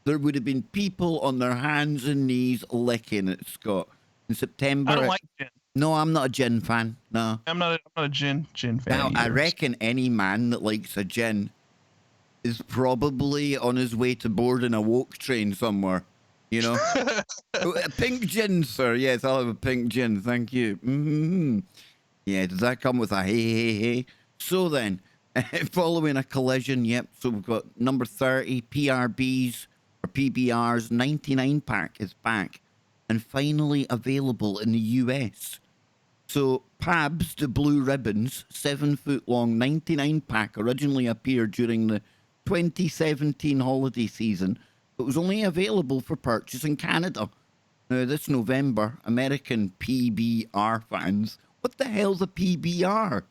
There would have been people on their hands and knees licking it, Scott. In September. I don't like gin. No, I'm not a gin fan. No. I'm not a gin fan. Now, I either. reckon any man that likes a gin is probably on his way to boarding a woke train somewhere. A pink gin, sir. Yes, I'll have a pink gin. Thank you. Mm-hmm. Yeah, does that come with a hey? So then, following a collision, yep. So we've got number 30, PRBs or PBRs, 99 pack is back and finally available in the US. So Pabst Blue Ribbons, 7 foot long, 99 pack originally appeared during the 2017 holiday season, but was only available for purchase in Canada. Now, this November, American PBR fans, what the hell's a PBR?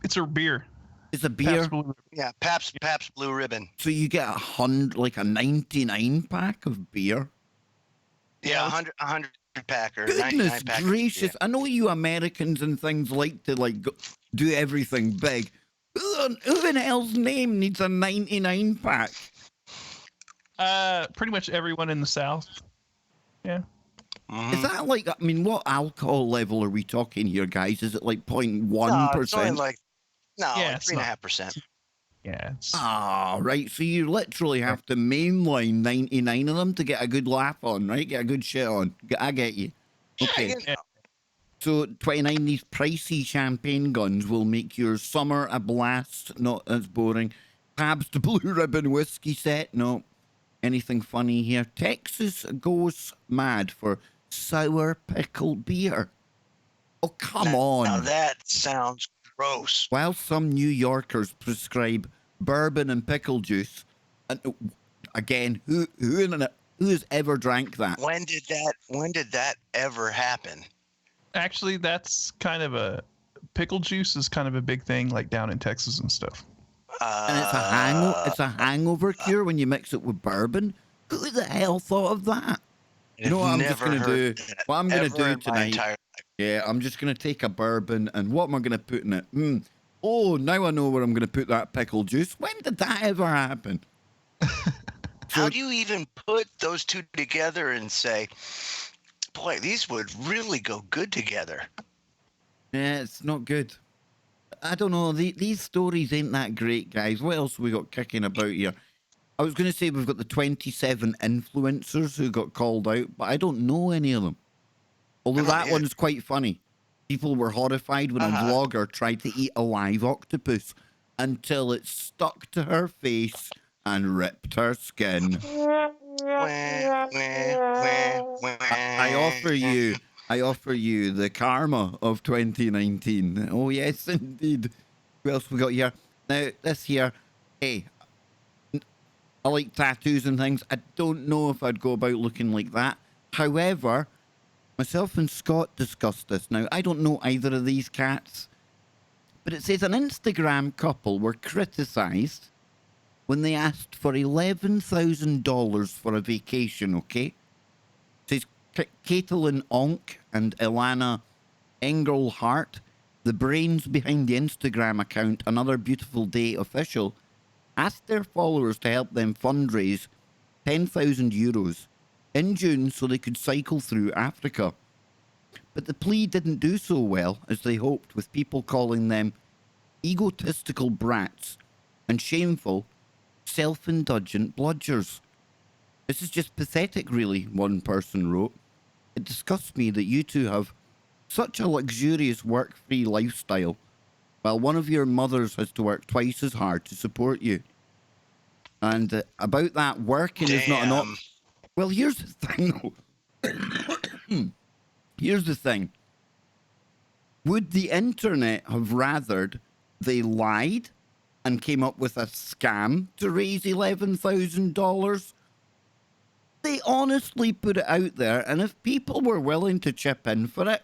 It's a beer. It's a beer. Pabst Blue Ribbon. Yeah, Pabst Blue Ribbon. So you get a 99 pack of beer. Yeah, 100 pack or 99 Goodness pack. gracious! I know you Americans and things like to do everything big. Who in hell's name needs a 99 pack? Pretty much everyone in the South. Yeah. Is that what alcohol level are we talking here, guys? Is it like 0.1%? Yeah, it's 3.5%. Yeah. It's, Right. So you literally have to mainline 99 of them to get a good laugh on, right? Get a good shit on. I get you. Okay. Yeah, So 29, these pricey champagne guns will make your summer a blast. Not as boring. Pabst Blue Ribbon whiskey set. No. Anything funny here? Texas goes mad for sour pickle beer. Oh, come on. Now that sounds gross. While some New Yorkers prescribe bourbon and pickle juice, and again, who has ever drank that? When did that ever happen? actually, that's kind of pickle juice is kind of a big thing, like down in Texas and stuff. And it's a hangover cure when you mix it with bourbon. Who the hell thought of that? You know what I'm just going to do? What I'm going to do tonight? Yeah, I'm just going to take a bourbon and what am I going to put in it? Oh, now I know where I'm going to put that pickle juice. When did that ever happen? How do you even put those two together and say, boy, these would really go good together? Yeah, it's not good. I don't know. These stories ain't that great, guys. What else we got kicking about here? I was going to say we've got the 27 influencers who got called out, but I don't know any of them. Although that one's quite funny. People were horrified when a vlogger tried to eat a live octopus until it stuck to her face and ripped her skin. I offer you the karma of 2019. Oh, yes, indeed. Who else we got here? Now, this here, hey, I like tattoos and things. I don't know if I'd go about looking like that. However, myself and Scott discussed this. Now, I don't know either of these cats, but it says an Instagram couple were criticised when they asked for $11,000 for a vacation, okay? It says Caitlin Onk and Ilana Engelhart, the brains behind the Instagram account Another Beautiful Day Official, asked their followers to help them fundraise 10,000 euros in June so they could cycle through Africa. But the plea didn't do so well as they hoped, with people calling them egotistical brats and shameful, self-indulgent bludgers. This is just pathetic, really, one person wrote. It disgusts me that you two have such a luxurious work-free lifestyle, while one of your mothers has to work twice as hard to support you. And about that, working is not an option. Well, here's the thing, though. Here's the thing. Would the internet have rathered they lied and came up with a scam to raise $11,000? They honestly put it out there, and if people were willing to chip in for it,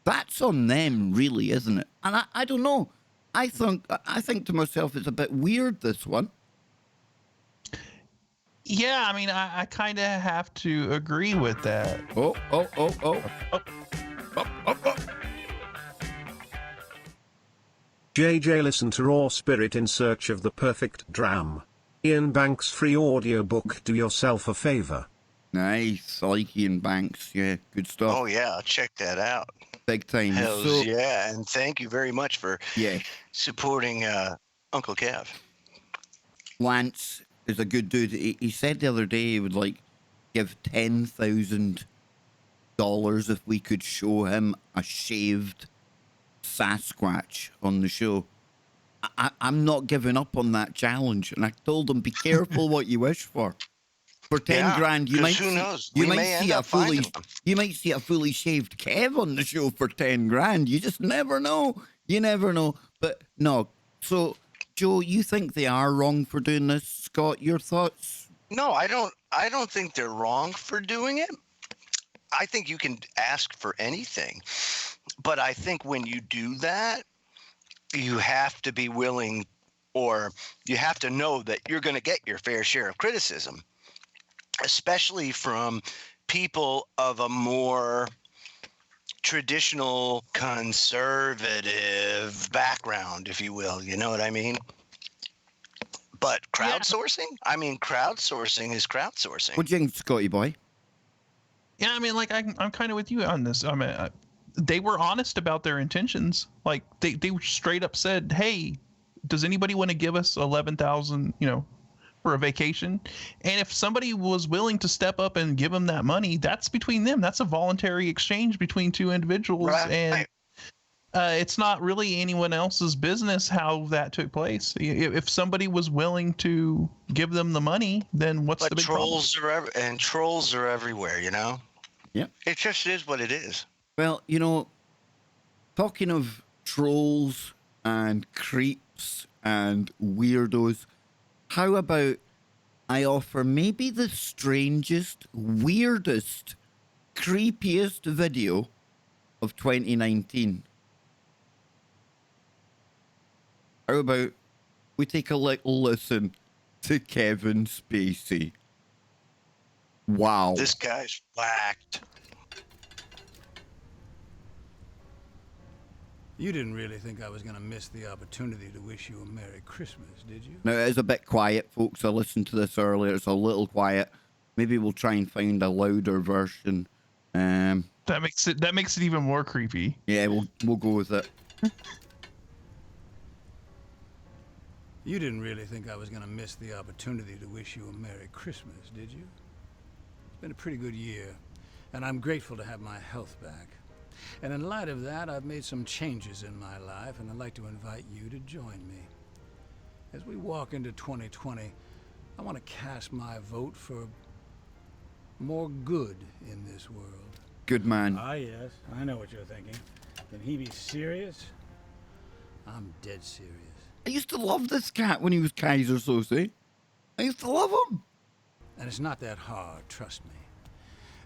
that's on them, really, isn't it? And I don't know. I think to myself, it's a bit weird, this one. Yeah, I mean, I kind of have to agree with that. Oh. JJ, listen to Raw Spirit in search of the perfect dram. Ian Banks' free audiobook. Do yourself a favor. Nice. I like Ian Banks. Yeah, good stuff. Oh yeah, I'll check that out. Big time. Hells So, yeah, and thank you very much for yeah, supporting Uncle Kev. Lance is a good dude. He said the other day he would like give $10,000 if we could show him a shaved Sasquatch on the show. I'm not giving up on that challenge, and I told him, be careful what you wish for. For 10 Yeah, grand, you 'cause might who see, knows? you We might may see end a up finding fully them. you might see a fully shaved Kev on the show for 10 grand. You just never know. You never know. But no. So, Joe, you think they are wrong for doing this? Scott, your thoughts? No, I don't think they're wrong for doing it. I think you can ask for anything. But I think when you do that, you have to be willing, or you have to know that you're going to get your fair share of criticism, especially from people of a more traditional conservative background, if you will. You know what I mean? But crowdsourcing? I mean, crowdsourcing is crowdsourcing. What do you think, Scotty boy? Yeah, I mean, like I'm kind of with you on this. I mean, they were honest about their intentions. Like they straight up said, "Hey, does anybody want to give us 11,000, for a vacation?" And if somebody was willing to step up and give them that money, that's between them. That's a voluntary exchange between two individuals, Right. and it's not really anyone else's business how that took place. If somebody was willing to give them the money, then what's the big trolls trolls are everywhere, Yep. It just is what it is. Well, talking of trolls and creeps and weirdos, how about I offer maybe the strangest, weirdest, creepiest video of 2019? How about we take a little listen to Kevin Spacey? Wow. This guy's whacked. You didn't really think I was going to miss the opportunity to wish you a Merry Christmas, did you? Now, it is a bit quiet, folks. I listened to this earlier. It's a little quiet. Maybe we'll try and find a louder version. That makes it even more creepy. Yeah, we'll go with it. You didn't really think I was going to miss the opportunity to wish you a Merry Christmas, did you? It's been a pretty good year, and I'm grateful to have my health back. And in light of that, I've made some changes in my life, and I'd like to invite you to join me. As we walk into 2020, I want to cast my vote for more good in this world. Good man. Ah, yes, I know what you're thinking. Can he be serious? I'm dead serious. I used to love this cat when he was Kaiser Sose. I used to love him. And it's not that hard, trust me.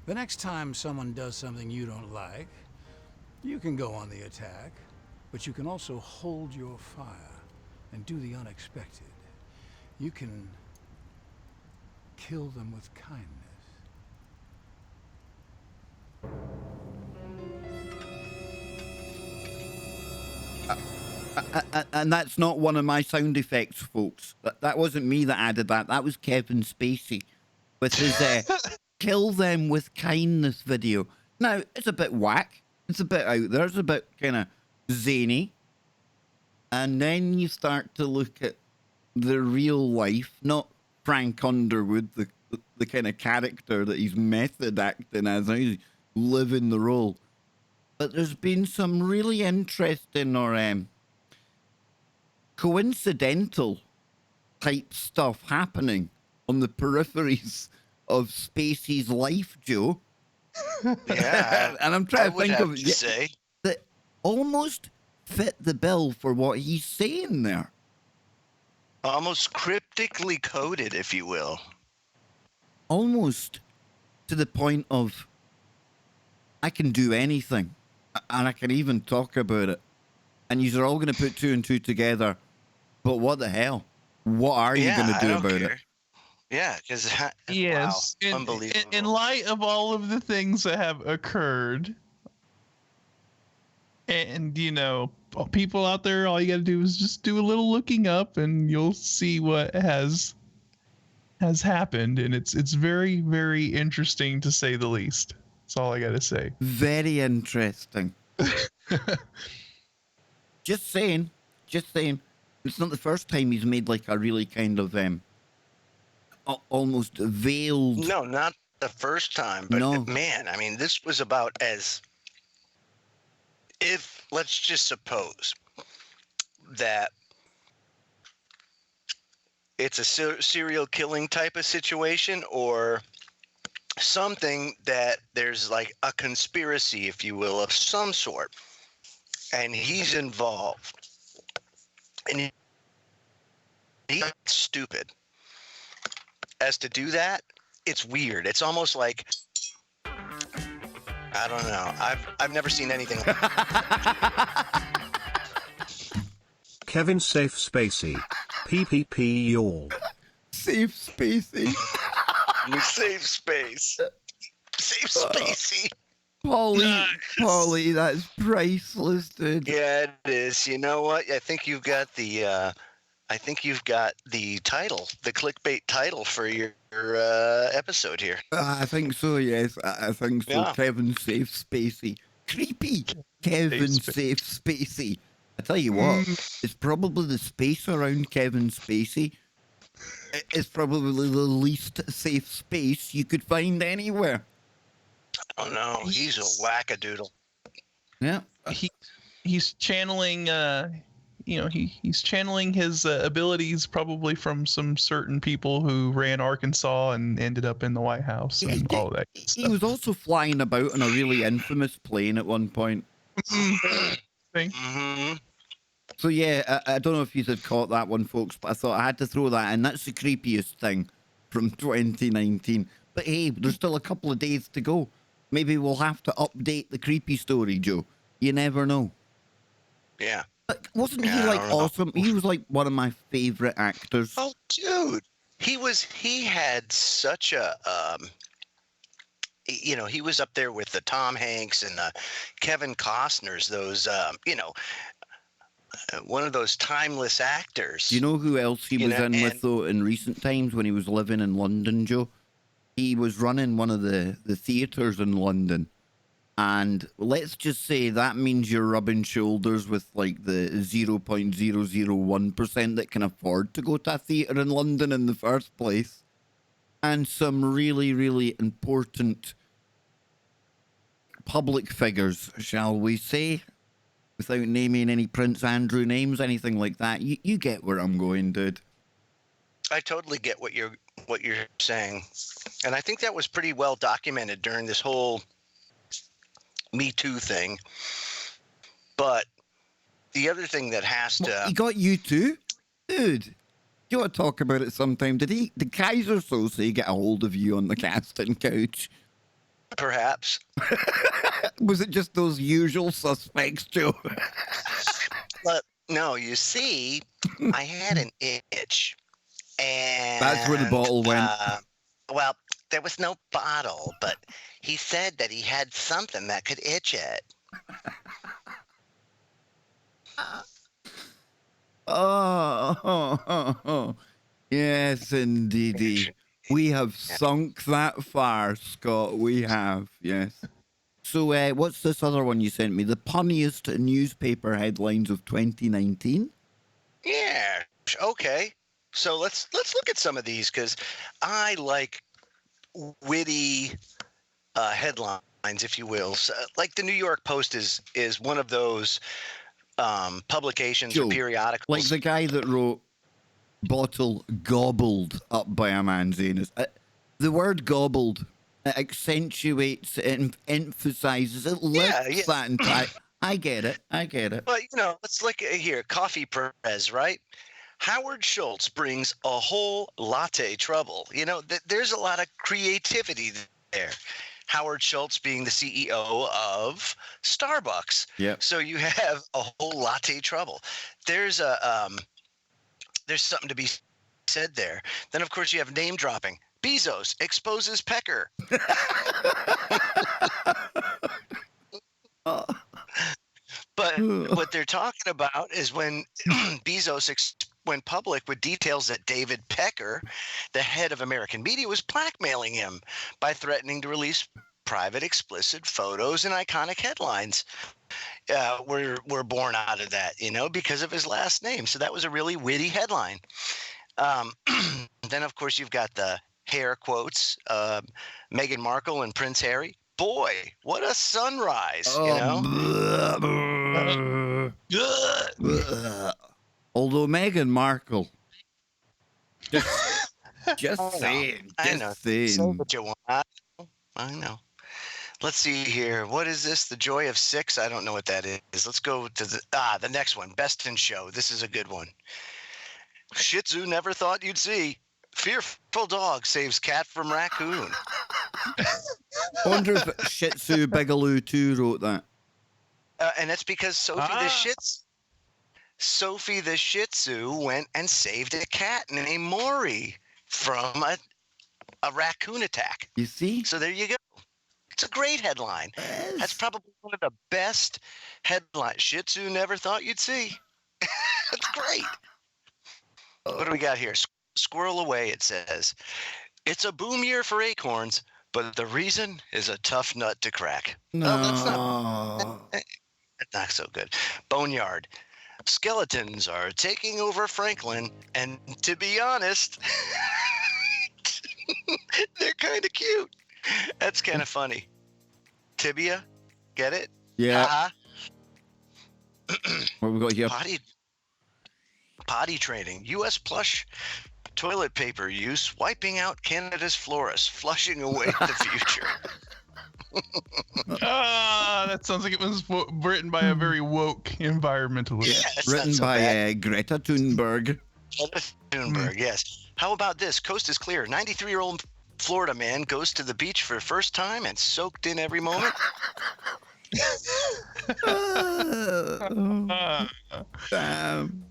The next time someone does something you don't like, you can go on the attack, but you can also hold your fire and do the unexpected. You can kill them with kindness. And that's not one of my sound effects, folks. That wasn't me that added that. That was Kevin Spacey with his kill them with kindness video. Now, it's a bit whack. It's a bit out there. It's a bit kind of zany. And then you start to look at the real life, not Frank Underwood, the kind of character that he's method acting as. He's living the role. But there's been some really interesting or coincidental type stuff happening on the peripheries of Spacey's life, Joe. Yeah, And I'm I trying to would think have of to say. that almost fit the bill for what he's saying there. Almost cryptically coded, if you will. Almost to the point of I can do anything, and I can even talk about it. And you're all going to put two and two together. But what the hell? What are you going to I do don't about care. it? Yeah, because Yes. wow, unbelievable. In light of all of the things that have occurred, and you know, people out there, all you got to do is just do a little looking up, and you'll see what has happened, and it's very, very interesting to say the least. That's all I got to say. Very interesting. Just saying. It's not the first time he's made like a really kind of almost veiled. No, not the first time, but No. man, I mean, this was about as if, let's just suppose that it's a serial killing type of situation, or something that there's like a conspiracy, if you will, of some sort, and he's involved, and he's stupid as to do that. It's weird. It's almost like, I don't know. I've never seen anything. Kevin Safe Spacey. PPP y'all. Safe Spacey. Safe space. Safe spacey. Polly, that's priceless, dude. Yeah, it is. You know what? I think you've got the title, the clickbait title for your episode here. I think so, yes. I think so. Yeah. Kevin Safe Spacey. Creepy Kevin Safe Spacey. I tell you what, it's probably the space around Kevin Spacey. It's probably the least safe space you could find anywhere. Oh no, he's a wackadoodle. Yeah. He's channeling he's channeling his abilities probably from some certain people who ran Arkansas and ended up in the White House and all that good He stuff. was also flying about on a really infamous plane at one point. Mm-hmm. So yeah, I don't know if you had caught that one, folks, but I thought I had to throw that in. That's the creepiest thing from 2019. But hey, there's still a couple of days to go. Maybe we'll have to update the creepy story, Joe. You never know. Yeah. But wasn't Yeah, he I like don't know. awesome? He was like one of my favorite actors. Oh, dude, he had such a he was up there with the Tom Hanks and the Kevin Costners. Those one of those timeless actors. Do you know who else he You was know, in and- with, though, in recent times when he was living in London, Joe? He was running one of the theatres in London. And let's just say that means you're rubbing shoulders with like the 0.001% that can afford to go to a theatre in London in the first place. And some really, really important public figures, shall we say, without naming any Prince Andrew names, anything like that. You get where I'm going, dude. I totally get what you're saying, and I think that was pretty well documented during this whole Me Too thing. But the other thing that has to He got you too? Dude, you want to talk about it sometime? Did Kaiser Sose get a hold of you on the casting couch? perhaps. Was it just those usual suspects, Joe? But no, you see, I had an itch, and That's where the bottle went. Well, there was no bottle, but he said that he had something that could itch it. Oh, yes, indeedy. We have sunk that far, Scott. We have, yes. So, what's this other one you sent me? The punniest newspaper headlines of 2019? Yeah. Okay. So let's look at some of these, because I like witty headlines, if you will. So, like the New York Post is one of those publications Joe, or periodicals. Like the guy that wrote "Bottle Gobbled Up by a Man's Anus." The word gobbled, it accentuates, it emphasizes, it lifts that entire. I get it. I get it. But, let's look at here. Coffee Perez, right? Howard Schultz brings a whole latte trouble. There's a lot of creativity there. Howard Schultz being the CEO of Starbucks. Yep. So you have a whole latte trouble. There's something to be said there. Then, of course, you have name dropping. Bezos exposes Pecker. But what they're talking about is when Bezos went public with details that David Pecker, the head of American media, was blackmailing him by threatening to release private, explicit photos and iconic headlines. Were born out of that, because of his last name. So that was a really witty headline. Then, of course, you've got the hair quotes. Meghan Markle and Prince Harry. Boy, what a sunrise, Although Meghan Markle, just saying, Say what you want. I know. Let's see here. What is this? The Joy of Six? I don't know what that is. Let's go to the next one. Best in Show. This is a good one. Shih Tzu never thought you'd see. Fearful dog saves cat from raccoon. I wonder if Shih Tzu Bigelow 2 wrote that. And that's because Sophie the Shih Tzu went and saved a cat named Maury from a raccoon attack. You see? So there you go. It's a great headline. Yes. That's probably one of the best headlines Shih Tzu never thought you'd see. That's great. What do we got here? Squirrel away, it says. It's a boom year for acorns, but the reason is a tough nut to crack. No. Oh, that's not so good. Boneyard. Skeletons are taking over Franklin, and to be honest, they're kind of cute. That's kind of funny. Tibia, get it? Yeah. What we got here? Potty training. U.S. plush toilet paper use wiping out Canada's forests, flushing away the future. That sounds like it was written by a very woke environmentalist. Yeah, Written by Greta Thunberg. Greta Thunberg, yes. How about this? Coast is clear. 93-year-old Florida man goes to the beach for the first time and soaked in every moment. Damn.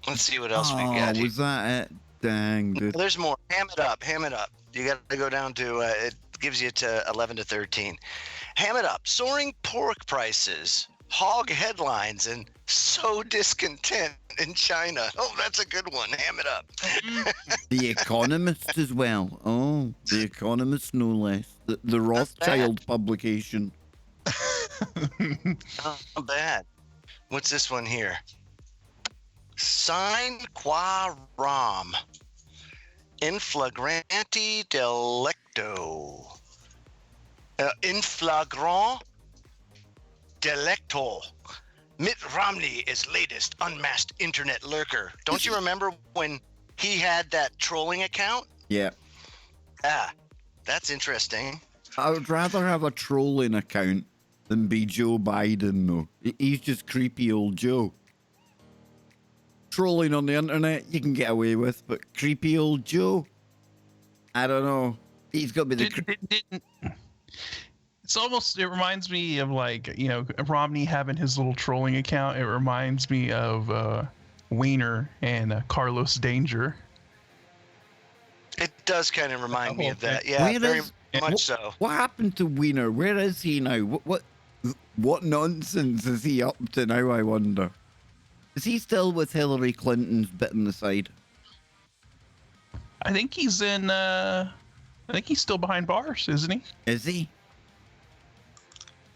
Let's see what else we got here. Was that it? Dang, dude. There's more. Ham it up. You got to go down to, it gives you to 11 to 13. Ham it up. Soaring pork prices, hog headlines, and so discontent in China. Oh, that's a good one. Ham it up. The Economist as well. Oh, The Economist, no less. The Rothschild publication. Not bad. What's this one here? Sine qua rom. In flagranti delicto. In flagrant delicto. Mitt Romney is latest unmasked internet lurker. Don't you remember when he had that trolling account? Yeah. That's interesting. I would rather have a trolling account than be Joe Biden, though. He's just creepy old Joe. Trolling on the internet, you can get away with, but creepy old Joe? I don't know. He's got to be the... It reminds me of, like, Romney having his little trolling account. It reminds me of Wiener and Carlos Danger. It does kind of remind me of that. Yeah, very much so. What happened to Wiener? Where is he now? What nonsense is he up to now, I wonder? Is he still with Hillary Clinton's bit on the side? I think he's in, I think he's still behind bars, isn't he? Is he?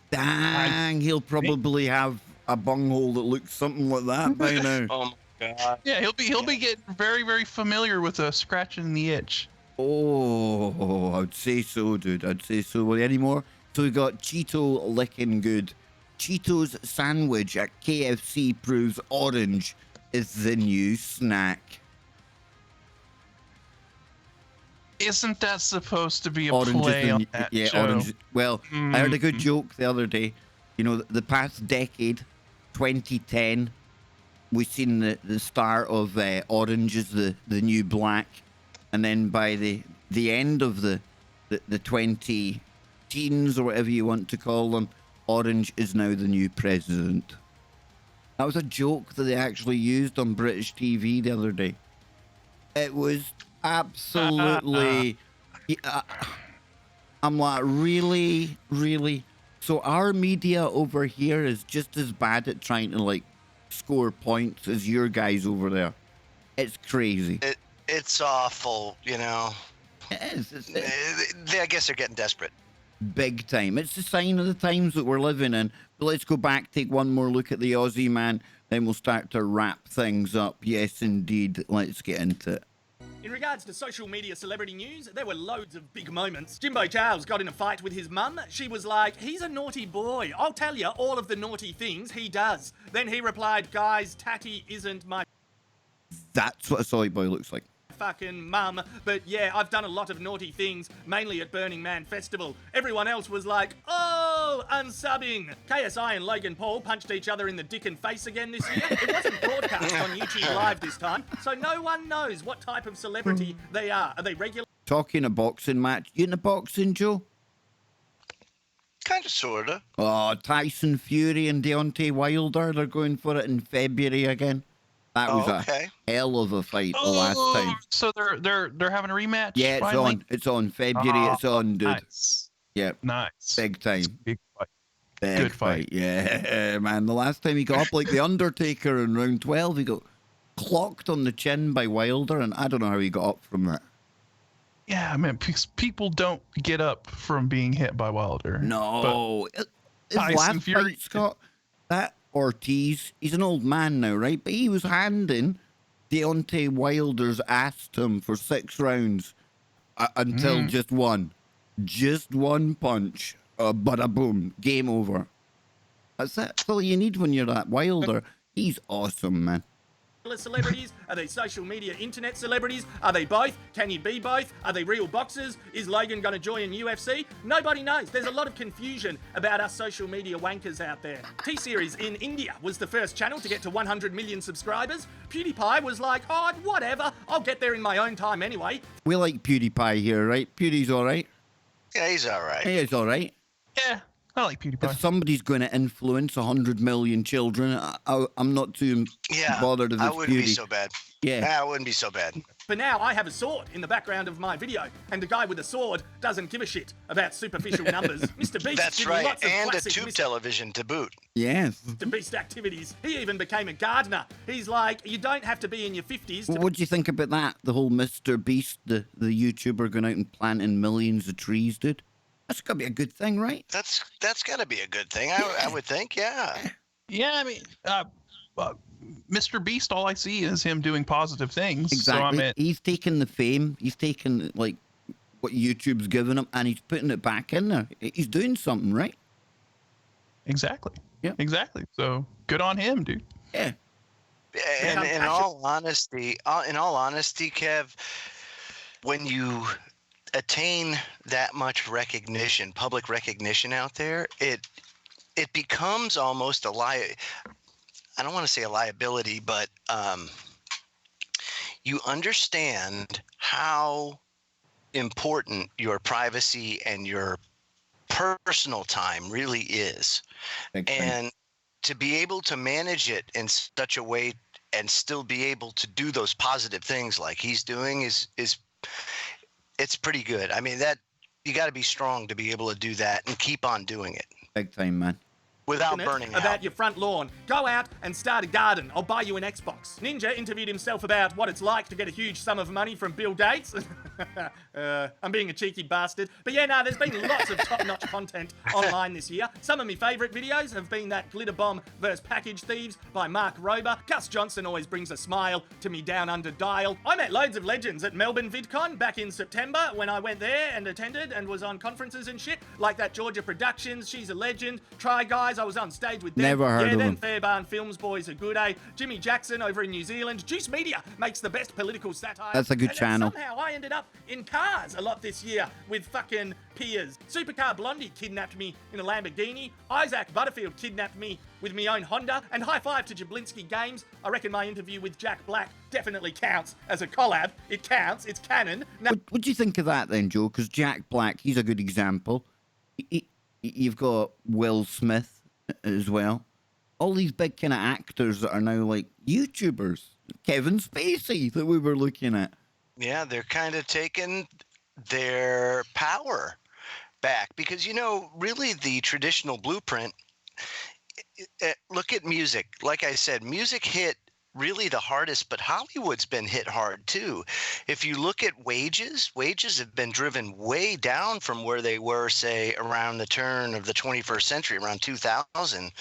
Dang, he'll probably have a bunghole that looks something like that by now. Oh my God. Yeah, he'll be getting very, very familiar with scratching the itch. Oh, I'd say so, dude. I'd say so. Well, any more? So we got Cheeto licking good. Cheetos sandwich at KFC proves orange is the new snack. Isn't that supposed to be a Orange play is the on new, that yeah, show? orange. Well, I heard a good joke the other day. You know, the past decade, 2010, we've seen the start of Orange is the new black, and then by the end of the 20 teens or whatever you want to call them, Orange is now the new president. That was a joke that they actually used on British TV the other day. It was absolutely... I'm like, really? Really? So our media over here is just as bad at trying to, like, score points as your guys over there. It's crazy. It's awful, you know. It is. I guess they're getting desperate. Big time. It's a sign of the times that we're living in. But let's go back, take one more look at the Aussie man, then we'll start to wrap things up. Yes, indeed. Let's get into it. In regards to social media celebrity news, there were loads of big moments. Jimbo Charles got in a fight with his mum. She was like, he's a naughty boy. I'll tell you all of the naughty things he does. Then he replied, guys, Tatty isn't my That's what a soy boy looks like. fucking mum. But yeah, I've done a lot of naughty things, mainly at Burning Man Festival. Everyone else was like, oh, unsubbing. KSI and Logan Paul punched each other in the dick and face again this year. It wasn't broadcast on YouTube Live this time, so no one knows what type of celebrity they are. Are they regular? Talking a boxing match. You into boxing, Joe? Kind of, sort of. Oh, Tyson Fury and Deontay Wilder, they're going for it in February again. That was okay. a hell of a fight the last time. So they're having a rematch? Yeah, it's finally? on. It's on February. It's on, dude. Nice. Yep. Nice. Big time. Big fight. Big Good fight. Yeah, man. The last time he got up like the Undertaker in round 12, he got clocked on the chin by Wilder, and I don't know how he got up from that. Yeah, man. People don't get up from being hit by Wilder. No. His Tyson last Fury- fight, Scott, that Ortiz, he's an old man now, right? But he was handing Deontay Wilder's ass to him for 6 rounds until just one punch. Bada boom, game over. That's it. That's all you need when you're that Wilder. He's awesome, man. Celebrities? Are they social media internet celebrities? Are they both? Can you be both? Are they real boxers? Is Logan going to join UFC? Nobody knows. There's a lot of confusion about us social media wankers out there. T-Series in India was the first channel to get to 100 million subscribers. PewDiePie was like, oh, whatever. I'll get there in my own time anyway. We like PewDiePie here, right? Pewdie's all right. Yeah, he's all right. He is all right. Yeah, I like PewDiePie. If somebody's going to influence 100 million children, I'm not too bothered if it's I wouldn't be Pewdie. so bad. Yeah. I wouldn't be so bad. For now, I have a sword in the background of my video, and the guy with the sword doesn't give a shit about superficial numbers. Mr. Beast That's did right, lots of and a classic tube television to boot. Yes. Mr. Beast activities. He even became a gardener. He's like, you don't have to be in your 50s to What do you think about that? The whole Mr. Beast, the YouTuber going out and planting millions of trees, dude? That's got to be a good thing, right? That's got to be a good thing, I would think, yeah. Yeah, I mean, Mr. Beast, all I see is him doing positive things. Exactly. So He's taking the fame. He's taking, like, what YouTube's given him, and he's putting it back in there. He's doing something, right? Exactly. Yeah. Exactly. So good on him, dude. Yeah. And in all honesty, Kev, when you attain that much recognition, public recognition out there, it becomes almost I don't want to say a liability, but you understand how important your privacy and your personal time really is. And to be able to manage it in such a way and still be able to do those positive things like he's doing is it's pretty good. I mean, that you got to be strong to be able to do that and keep on doing it. Big time, man. Without burning out. About your front lawn. Go out and start a garden. I'll buy you an Xbox. Ninja interviewed himself about what it's like to get a huge sum of money from Bill Gates. I'm being a cheeky bastard. But yeah, no, there's been lots of top-notch content online this year. Some of my favourite videos have been that Glitter Bomb vs. Package Thieves by Mark Rober. Gus Johnson always brings a smile to me down under dial. I met loads of legends at Melbourne VidCon back in September when I went there and attended and was on conferences and shit. Like that Georgia Productions, she's a legend. Try Guys, I was on stage with them. Never heard of them. Fairbairn Films boys are good, eh? Jimmy Jackson over in New Zealand. Juice Media makes the best political satire. That's a good and channel. Somehow I ended up up in cars a lot this year with fucking peers. Supercar Blondie kidnapped me in a Lamborghini. Isaac Butterfield kidnapped me with my own Honda. And high five to Jablinski Games. I reckon my interview with Jack Black definitely counts as a collab. It counts. It's canon. Now, What do you think of that then, Joe? Because Jack Black, he's a good example. You've got Will Smith as well. All these big kind of actors that are now like YouTubers. Kevin Spacey that we were looking at. Yeah, they're kind of taking their power back because, you know, really the traditional blueprint, look at music. Like I said, music hit really the hardest, but Hollywood's been hit hard too. If you look at wages have been driven way down from where they were, say, around the turn of the 21st century, around 2000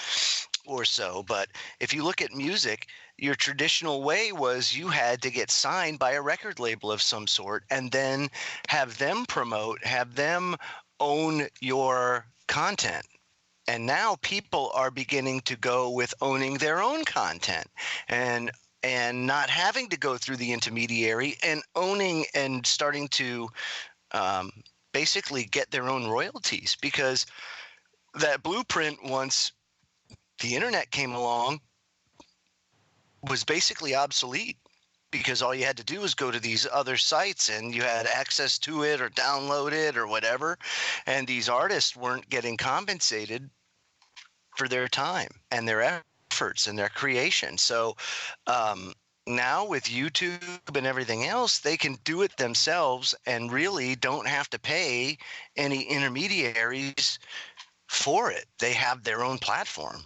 or so. But if you look at music, your traditional way was you had to get signed by a record label of some sort and then have them promote, have them own your content. And now people are beginning to go with owning their own content and not having to go through the intermediary and owning and starting to basically get their own royalties, because that blueprint, once the internet came along, was basically obsolete, because all you had to do was go to these other sites and you had access to it or download it or whatever. And these artists weren't getting compensated for their time and their efforts and their creation. So now with YouTube and everything else, they can do it themselves and really don't have to pay any intermediaries for it. They have their own platform.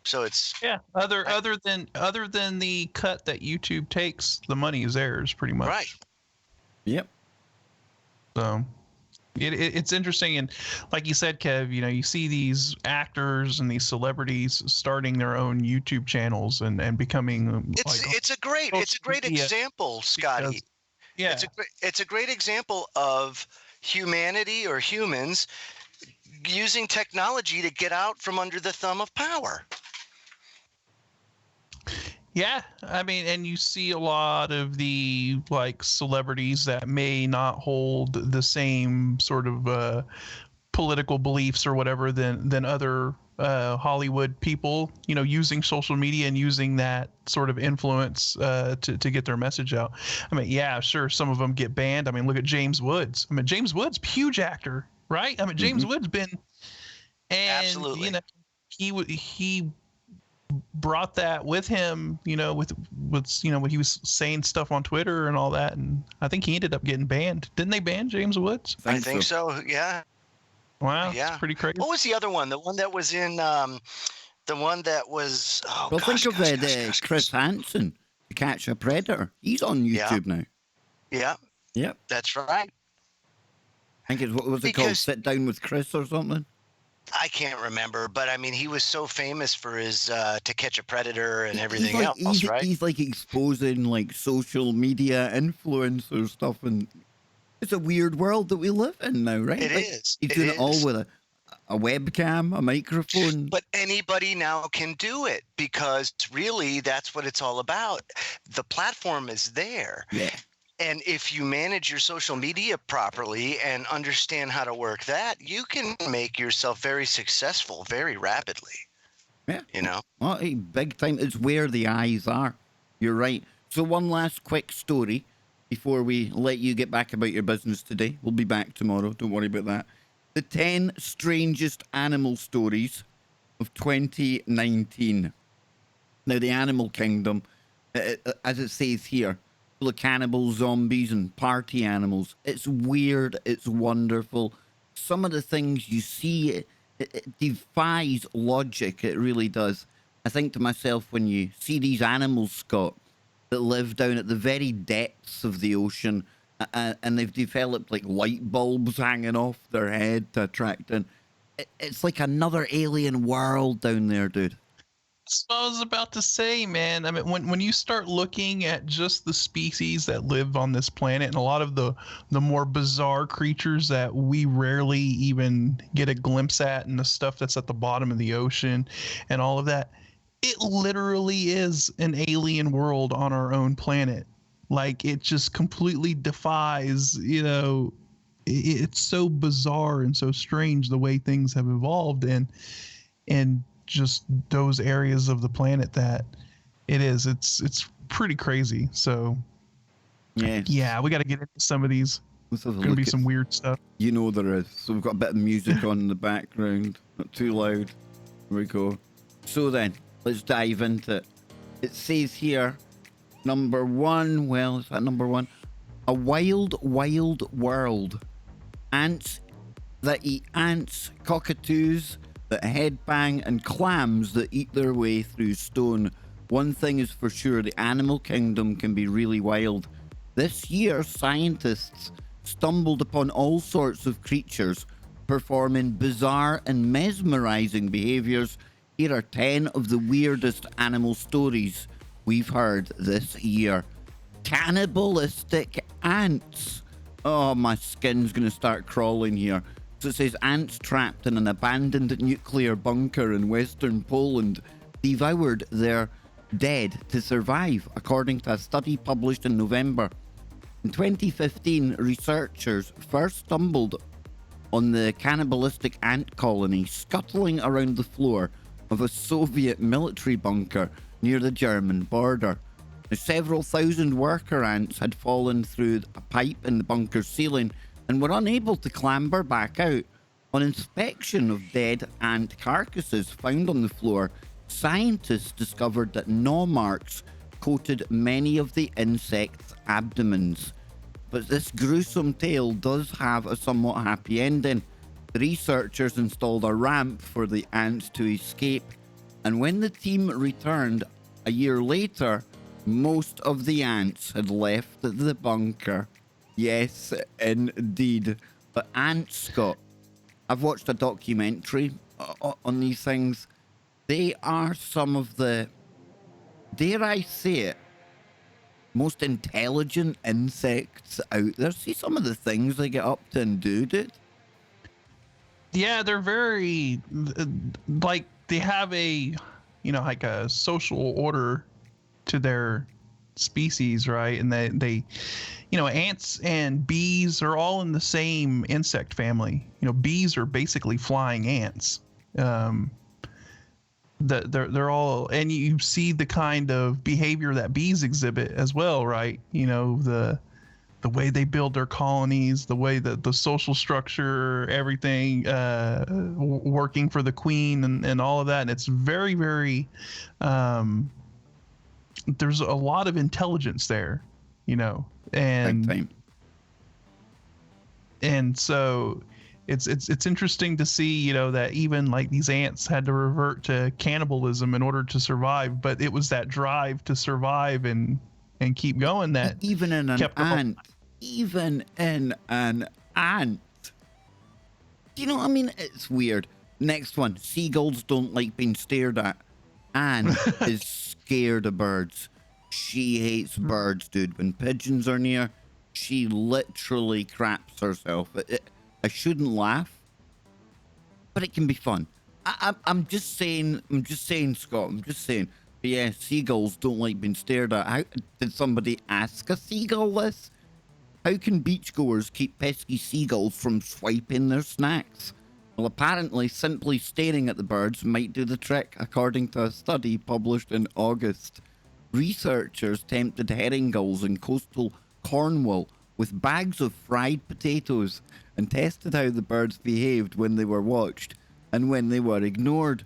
So it's other than the cut that YouTube takes, the money is theirs pretty much. right. Yep. So it's interesting, and like you said, Kev, you know, you see these actors and these celebrities starting their own YouTube channels and becoming. It's a great example, Scotty. Yeah, It's a great example of humanity or humans using technology to get out from under the thumb of power. Yeah, I mean, and you see a lot of the like celebrities that may not hold the same sort of political beliefs or whatever than other Hollywood people, you know, using social media and using that sort of influence to get their message out. I mean, yeah, sure, some of them get banned. I mean, look at James Woods. I mean, James Woods, huge actor, right? I mean, James Woods been, and Absolutely. you know, he brought that with him, you know, with you know, when he was saying stuff on Twitter and all that, and I think he ended up getting banned. Didn't they ban James Woods? I think so. Yeah. Wow, Yeah. that's pretty crazy. What was the other one? The one that was in the one that was Well, think of Chris Hansen, To Catch a Predator. He's on YouTube now. Yeah, Yep. that's right. I think it's, what was it called? Because- Sit Down with Chris or something? I can't remember, but I mean, he was so famous for his To Catch a Predator and everything he's like, else, he's, right? He's like exposing like social media influencer stuff, and it's a weird world that we live in now, right? It Like, is. He's It doing it all is. with a webcam, a microphone. But anybody now can do it, because really that's what it's all about. The platform is there. Yeah. And if you manage your social media properly and understand how to work that, you can make yourself very successful very rapidly. Yeah. You know? Well, hey, big time. It's where the eyes are. You're right. So one last quick story before we let you get back about your business today. We'll be back tomorrow. Don't worry about that. The 10 strangest animal stories of 2019. Now, the animal kingdom, as it says here, full of cannibals, zombies, and party animals. It's weird. It's wonderful. Some of the things you see, it defies logic. It really does. I think to myself, when you see these animals, Scott, that live down at the very depths of the ocean, and they've developed like light bulbs hanging off their head to attract in. It's like another alien world down there, dude. That's what I was about to say, man. I mean, when you start looking at just the species that live on this planet and a lot of the more bizarre creatures that we rarely even get a glimpse at, and the stuff that's at the bottom of the ocean and all of that, it literally is an alien world on our own planet. Like it just completely defies, it's so bizarre and so strange the way things have evolved and just those areas of the planet that it's pretty crazy. So yeah, we got to get into some of these. Let's have a There's gonna be look at- some weird stuff. You know there is. So we've got a bit of music on in the background. Not too loud. Here we go. So then, let's dive into it. It says here, number one. Well, is that number one? A wild, wild world. Ants that eat ants, cockatoos that headbang, and clams that eat their way through stone. One thing is for sure, the animal kingdom can be really wild. This year, scientists stumbled upon all sorts of creatures performing bizarre and mesmerizing behaviors. Here are 10 of the weirdest animal stories we've heard this year. Cannibalistic ants. Oh, my skin's gonna start crawling here. So it says ants trapped in an abandoned nuclear bunker in Western Poland devoured their dead to survive, according to a study published in November. In 2015, researchers first stumbled on the cannibalistic ant colony scuttling around the floor of a Soviet military bunker near the German border. Several thousand worker ants had fallen through a pipe in the bunker's ceiling and were unable to clamber back out. On inspection of dead ant carcasses found on the floor, scientists discovered that gnaw marks coated many of the insects' abdomens. But this gruesome tale does have a somewhat happy ending. The researchers installed a ramp for the ants to escape, and when the team returned a year later, most of the ants had left the bunker. Yes, indeed. But ants, Scott, I've watched a documentary on these things. They are some of the, dare I say it, most intelligent insects out there. See some of the things they get up to and do, dude. Yeah, they're very like they have a like a social order to their species, right? And they ants and bees are all in the same insect family. Bees are basically flying ants. They're all, and you see the kind of behavior that bees exhibit as well, right? The way they build their colonies, the way that the social structure, everything, working for the queen and all of that. And it's very, very, there's a lot of intelligence there, and so it's interesting to see, that even like these ants had to revert to cannibalism in order to survive, but it was that drive to survive and keep going that even in an ant. Even in an ant. Do you know what I mean? It's weird. Next one. Seagulls don't like being stared at. Anne is scared of birds. She hates birds, dude. When pigeons are near, she literally craps herself. I shouldn't laugh, but it can be fun. I'm just saying, Scott. I'm just saying. But yeah, seagulls don't like being stared at. How did somebody ask a seagull this? How can beachgoers keep pesky seagulls from swiping their snacks? Well, apparently, simply staring at the birds might do the trick, according to a study published in August. Researchers tempted herring gulls in coastal Cornwall with bags of fried potatoes and tested how the birds behaved when they were watched and when they were ignored.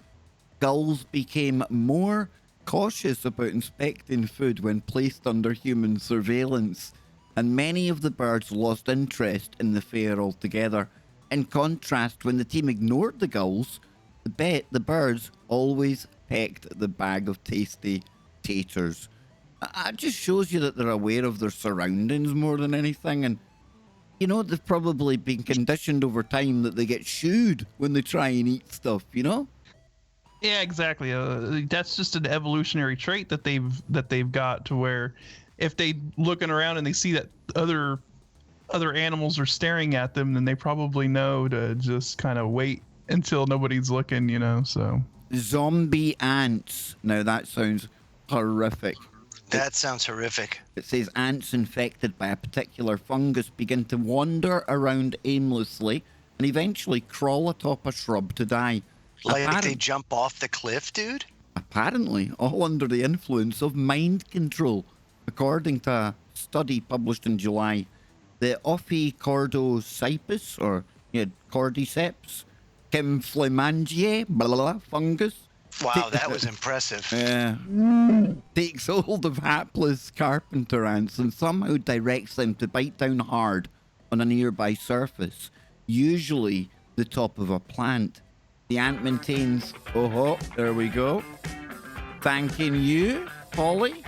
Gulls became more cautious about inspecting food when placed under human surveillance, and many of the birds lost interest in the fare altogether. In contrast, when the team ignored the gulls, the birds always pecked at the bag of tasty taters. It just shows you that they're aware of their surroundings more than anything, and they've probably been conditioned over time that they get shooed when they try and eat stuff, Yeah, exactly. That's just an evolutionary trait that they've got, to where if they looking around and they see that other animals are staring at them, then they probably know to just kind of wait until nobody's looking, so. Zombie ants. Now that sounds horrific. That sounds horrific. It says ants infected by a particular fungus begin to wander around aimlessly and eventually crawl atop a shrub to die. Like they jump off the cliff, dude? Apparently, all under the influence of mind control, according to a study published in July. The Ophicordocipus, or Cordyceps, Kimflemangiae, blah, blah, blah, fungus. Wow, that was impressive. Takes hold of hapless carpenter ants and somehow directs them to bite down hard on a nearby surface, usually the top of a plant. The ant maintains, there we go. Thanking you, Polly.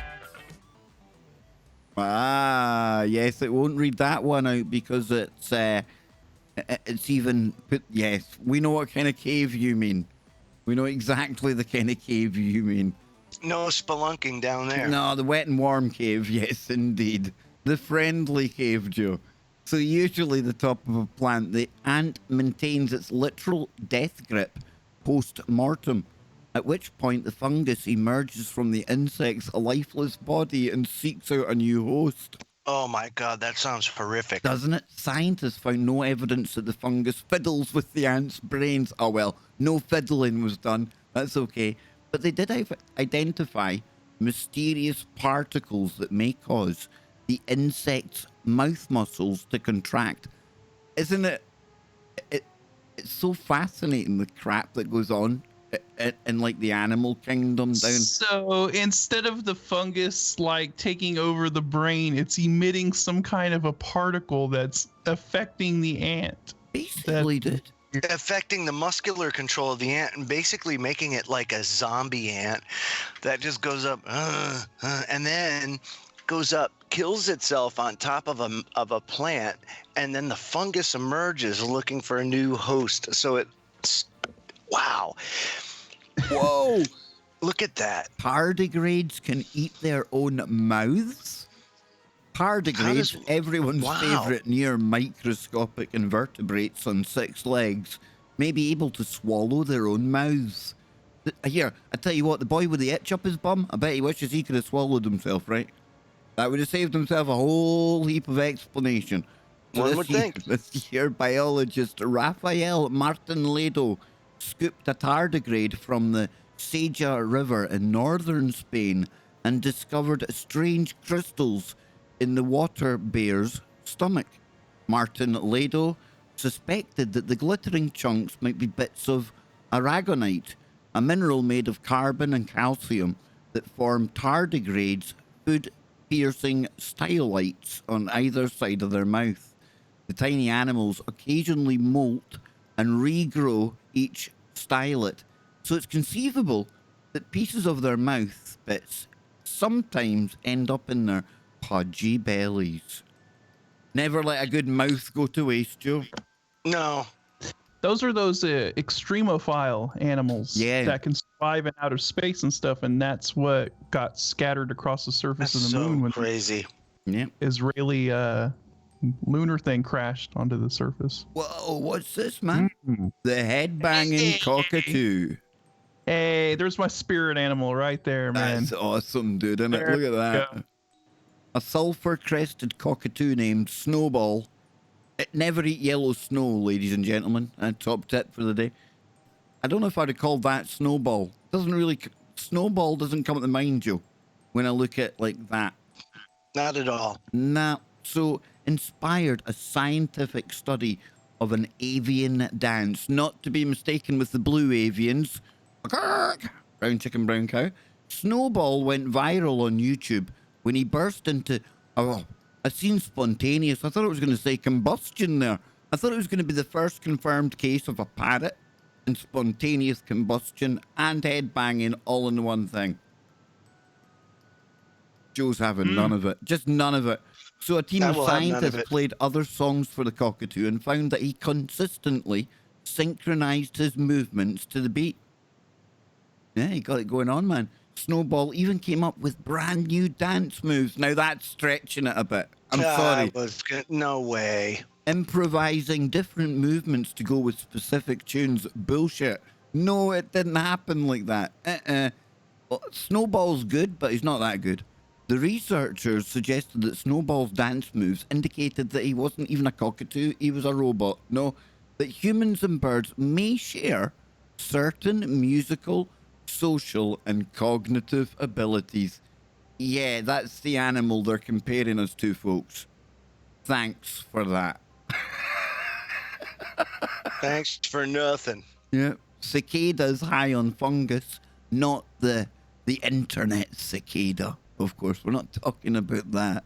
Yes, it won't read that one out because it's even put, yes, we know what kind of cave you mean. We know exactly the kind of cave you mean. No spelunking down there. No, the wet and warm cave, yes, indeed. The friendly cave, Joe. So usually the top of a plant, the ant maintains its literal death grip post-mortem, at which point the fungus emerges from the insect's lifeless body and seeks out a new host. Oh my God, that sounds horrific. Doesn't it? Scientists found no evidence that the fungus fiddles with the ant's brains. Oh well, no fiddling was done. That's okay. But they did identify mysterious particles that may cause the insect's mouth muscles to contract. Isn't it? It's so fascinating, the crap that goes on in like the animal kingdom down. So instead of the fungus like taking over the brain, it's emitting some kind of a particle that's affecting the ant. Basically, dude. Affecting the muscular control of the ant and basically making it like a zombie ant that just goes up and then goes up, kills itself on top of a plant, and then the fungus emerges looking for a new host. So it's wow. Whoa! Look at that. Tardigrades can eat their own mouths? Tardigrades, everyone's favourite near microscopic invertebrates on 6 legs, may be able to swallow their own mouths. Here, I tell you what, the boy with the itch up his bum, I bet he wishes he could have swallowed himself, right? That would have saved himself a whole heap of explanation. So One would think. This year, biologist Rafael Martinledo scooped a tardigrade from the Seja River in northern Spain and discovered strange crystals in the water bear's stomach. Martinledo suspected that the glittering chunks might be bits of aragonite, a mineral made of carbon and calcium that form tardigrades' food-piercing stylites on either side of their mouth. The tiny animals occasionally molt and regrow each stylet, so it's conceivable that pieces of their mouth bits sometimes end up in their podgy bellies. Never let a good mouth go to waste, Joe. No. Those are those extremophile animals that can survive in outer space and stuff, and that's what got scattered across the surface of the moon when crazy. Yeah. Israeli lunar thing crashed onto the surface. Whoa, what's this, man? The head-banging cockatoo. Hey, there's my spirit animal right there, man. That's awesome, dude, isn't it? Look at that. A sulfur-crested cockatoo named Snowball. It never eat yellow snow, ladies and gentlemen. Top tip for the day. I don't know if I'd call that Snowball. Snowball doesn't come to mind, Joe, when I look at like that. Not at all. Nah. So inspired a scientific study of an avian dance, not to be mistaken with the blue avians. Brown chicken, brown cow. Snowball went viral on YouTube when he burst into, I seen spontaneous. I thought it was going to say combustion there. I thought it was going to be the first confirmed case of a parrot and spontaneous combustion and head banging all in one thing. Joe's having none of it. Just none of it. So a team of scientists played other songs for the cockatoo and found that he consistently synchronized his movements to the beat. Yeah, he got it going on, man. Snowball even came up with brand new dance moves. Now that's stretching it a bit. I'm sorry. No way. Improvising different movements to go with specific tunes. Bullshit. No, it didn't happen like that. Well, Snowball's good, but he's not that good. The researchers suggested that Snowball's dance moves indicated that he wasn't even a cockatoo, he was a robot. No, that humans and birds may share certain musical, social, and cognitive abilities. Yeah, that's the animal they're comparing us to, folks. Thanks for that. Thanks for nothing. Yeah, cicadas high on fungus, not the internet cicada. Of course, we're not talking about that.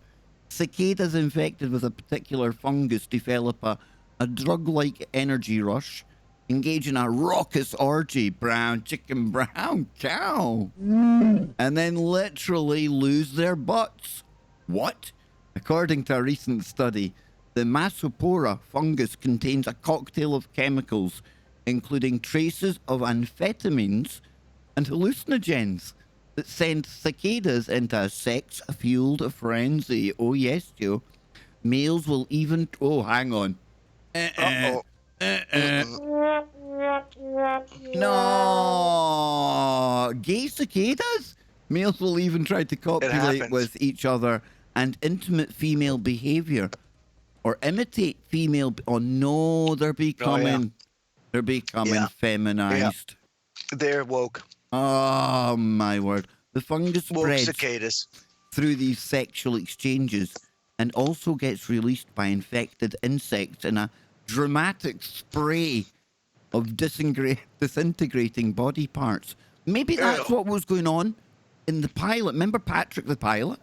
Cicadas infected with a particular fungus develop a drug-like energy rush, engage in a raucous orgy, brown chicken, brown cow, and then literally lose their butts. What? According to a recent study, the Masopora fungus contains a cocktail of chemicals, including traces of amphetamines and hallucinogens, that send cicadas into a sex-fueled frenzy. Oh, yes, Joe. Males will even... Oh, hang on. Uh-oh. No! Gay cicadas? Males will even try to copulate happens. with each other and intimate female behavior. Or imitate female... Oh, no, they're becoming... They're becoming Yeah. feminized. They're woke. Oh, my word. The fungus Woke spreads cicadas. through these sexual exchanges and also gets released by infected insects in a dramatic spray of disintegrating body parts. Maybe that's Ew. what was going on in the pilot. Remember Patrick the pilot?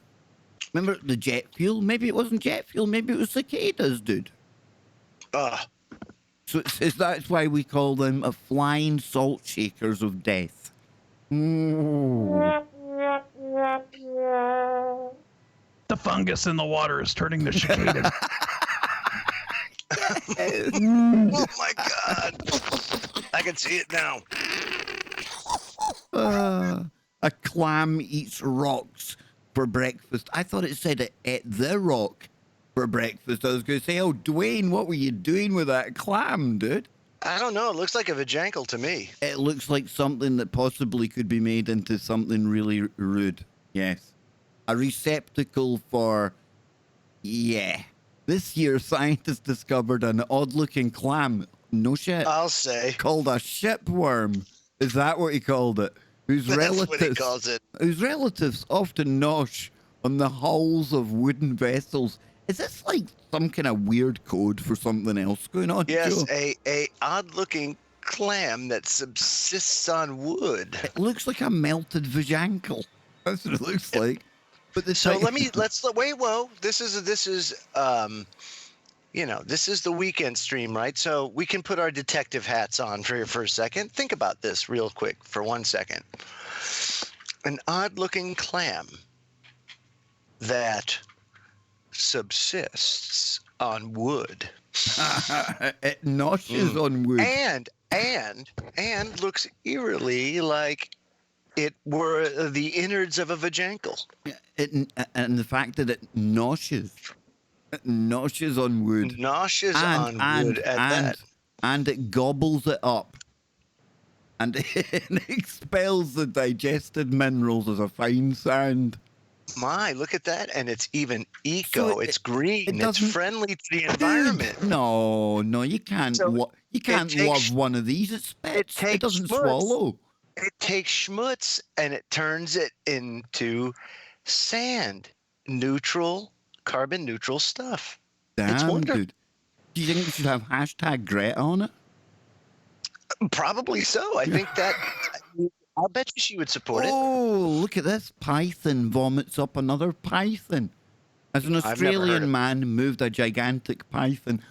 Remember the jet fuel? Maybe it wasn't jet fuel. Maybe it was cicadas, dude. Ugh. So it says that's why we call them a flying salt shakers of death. Ooh. The fungus in the water is turning the cicada. Oh my God. I can see it now. A clam eats rocks for breakfast. I thought it said it ate the rock for breakfast. I was going to say, oh, Dwayne, what were you doing with that clam, dude? I don't know. It looks like a vajankle to me. It looks like something that possibly could be made into something really rude. Yes. A receptacle for... Yeah. This year, scientists discovered an odd-looking clam. No shit. I'll say. Called a shipworm. Is that what he called it? Whose That's relatives, what he calls it. Whose relatives often nosh on the hulls of wooden vessels. Is this like some kind of weird code for something else going on? Yes, Joe? a odd-looking clam that subsists on wood. It looks like a melted vajankle. That's what it looks like. But the So ti- let's wait. Whoa, this is this is the weekend stream, right? So we can put our detective hats on for a second. Think about this real quick for 1 second. An odd-looking clam that subsists on wood it noshes on wood. and looks eerily like it were the innards of a vajankle. And the fact that it noshes on wood. Noshes on wood at that. And it gobbles it up. And it expels the digested minerals as a fine sand. My, look at that. And it's even eco. So it's green. It's doesn't- friendly to the environment. Dude, no, you can't. So You can't takes- love one of these. It spits. It takes doesn't schmutz. swallow. It takes schmutz and it turns it into sand. Carbon neutral stuff. It's Damn, wonderful. dude. Do you think we should have hashtag Greta on it? Probably so. I think that I'll bet you she would support it. Oh, look at this. Python vomits up another python. As an never heard Australian of- man moved a gigantic python,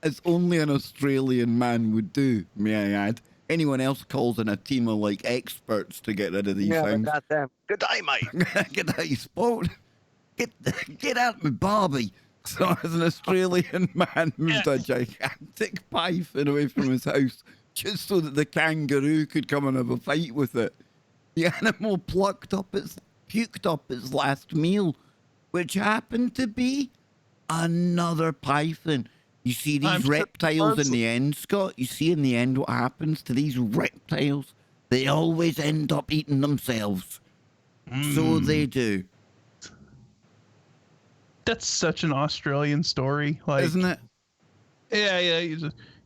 as only an Australian man would do, may I add. Anyone else calls in a team of like experts to get rid of these things. Not them. Good day, mate. Get out, you sport. Get out, my Barbie. So, as an Australian man moved a gigantic python away from his house just so that the kangaroo could come and have a fight with it. The animal puked up its last meal, which happened to be another python. You see these reptiles in the end, Scott? You see in the end what happens to these reptiles? They always end up eating themselves. So they do. That's such an Australian story, like, Isn't it? Yeah.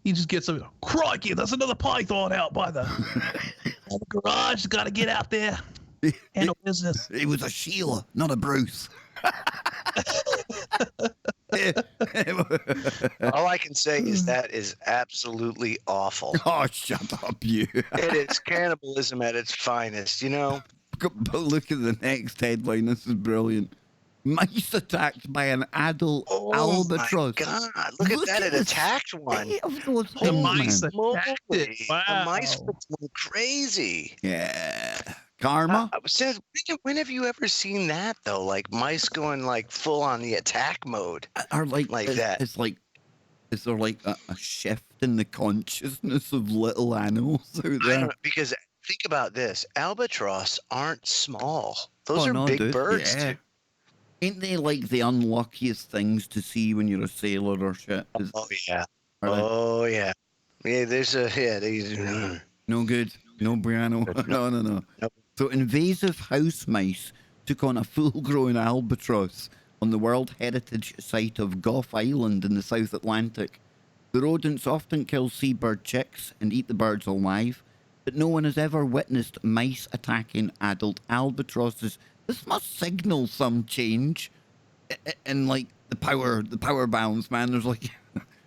He just gets a crikey. There's another python out by the garage. Got to get out there. Handle business. It was a Sheila, not a Bruce. All I can say is that is absolutely awful. Oh, shut up, you. It is cannibalism at its finest, you know? But look at the next headline. This is brilliant. Mice attacked by an adult albatross. My God, look at that! It attacked one. Of those The things, mice man. attacked it. The Wow. mice went crazy. Yeah. Karma? When have you ever seen that though? Like mice going like full on the attack mode. Or like that. It's like, is there like a shift in the consciousness of little animals out I don't there? know, because think about this: albatross aren't small; those Oh, are no, big dude. birds. Yeah. Too. Ain't they like the unluckiest things to see when you're a sailor or shit? Oh yeah. Are they Oh yeah. Yeah. There's a These. no good? No bueno? No. Nope. So invasive house mice took on a full-grown albatross on the World Heritage Site of Gough Island in the South Atlantic. The rodents often kill seabird chicks and eat the birds alive, but no one has ever witnessed mice attacking adult albatrosses. This must signal some change in like the power balance, man. There's like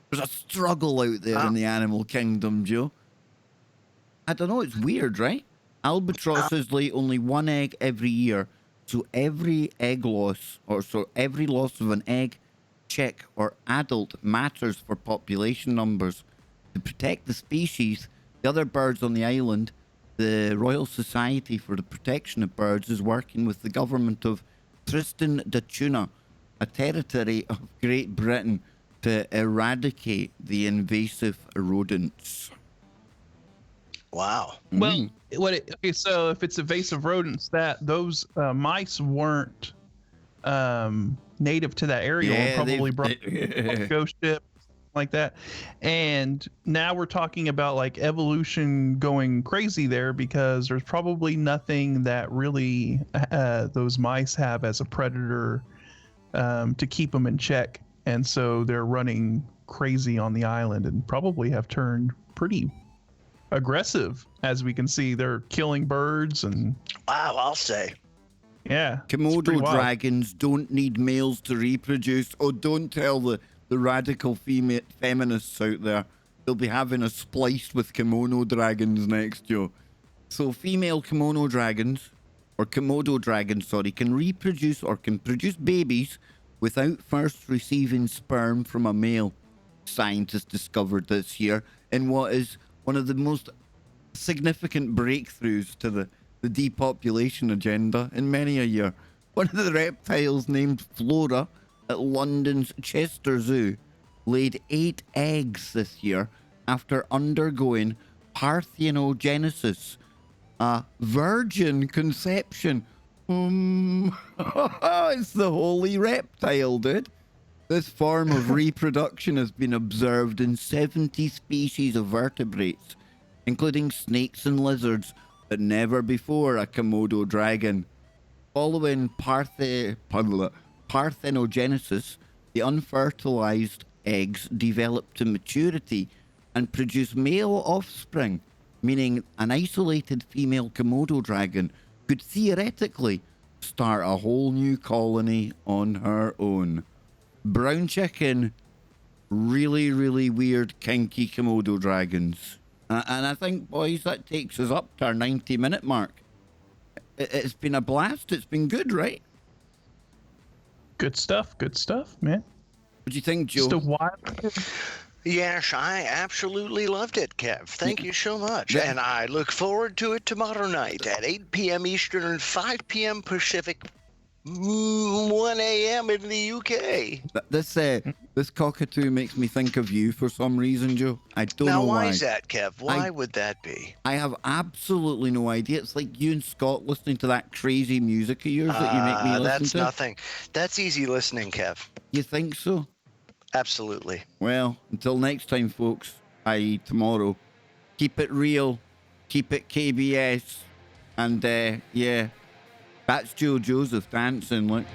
there's a struggle out there in the animal kingdom, Joe. I don't know, it's weird, right? Albatrosses lay only one egg every year, so every loss of an egg, chick, or adult matters for population numbers. To protect the species, the other birds on the island, the Royal Society for the Protection of Birds is working with the government of Tristan da Cunha, a territory of Great Britain, to eradicate the invasive rodents. Wow. Well, so if it's invasive rodents, that those mice weren't native to that area, Yeah, or probably brought ghost ship like that. And now we're talking about like evolution going crazy there, because there's probably nothing that really those mice have as a predator to keep them in check, and so they're running crazy on the island and probably have turned pretty aggressive. As we can see, they're killing birds and Wow, I'll say. yeah. it's Komodo pretty wild. dragons don't need males to reproduce. Oh, don't tell the radical feminists out there. They'll be having us spliced with kimono dragons next, Joe. So female Komodo dragons, can reproduce or can produce babies without first receiving sperm from a male. Scientists discovered this year in what is one of the most significant breakthroughs to the depopulation agenda in many a year. One of the reptiles named Flora at London's Chester Zoo laid 8 eggs this year after undergoing parthenogenesis, a virgin conception. It's the holy reptile, dude. This form of reproduction has been observed in 70 species of vertebrates, including snakes and lizards, but never before a Komodo dragon. Following parthenogenesis, the unfertilized eggs develop to maturity and produce male offspring, meaning an isolated female Komodo dragon could theoretically start a whole new colony on her own. Brown chicken, really, really weird, kinky Komodo dragons. And I think, boys, that takes us up to our 90-minute mark. It's been a blast. It's been good, right? Good stuff, man. What do you think, Joe? Just a wild. Yes, I absolutely loved it, Kev. Thank you so much. And I look forward to it tomorrow night at 8 p.m. Eastern and 5 p.m. Pacific, 1 a.m. in the UK. This cockatoo makes me think of you for some reason, Joe. I don't know why. Now, why is that, Kev? Why would that be? I have absolutely no idea. It's like you and Scott listening to that crazy music of yours that you make me listen That's to. nothing. That's easy listening, Kev. You think so? Absolutely. Well, until next time, folks, i.e. tomorrow, keep it real, keep it KBS, and yeah, that's Joe Joseph dancing, look.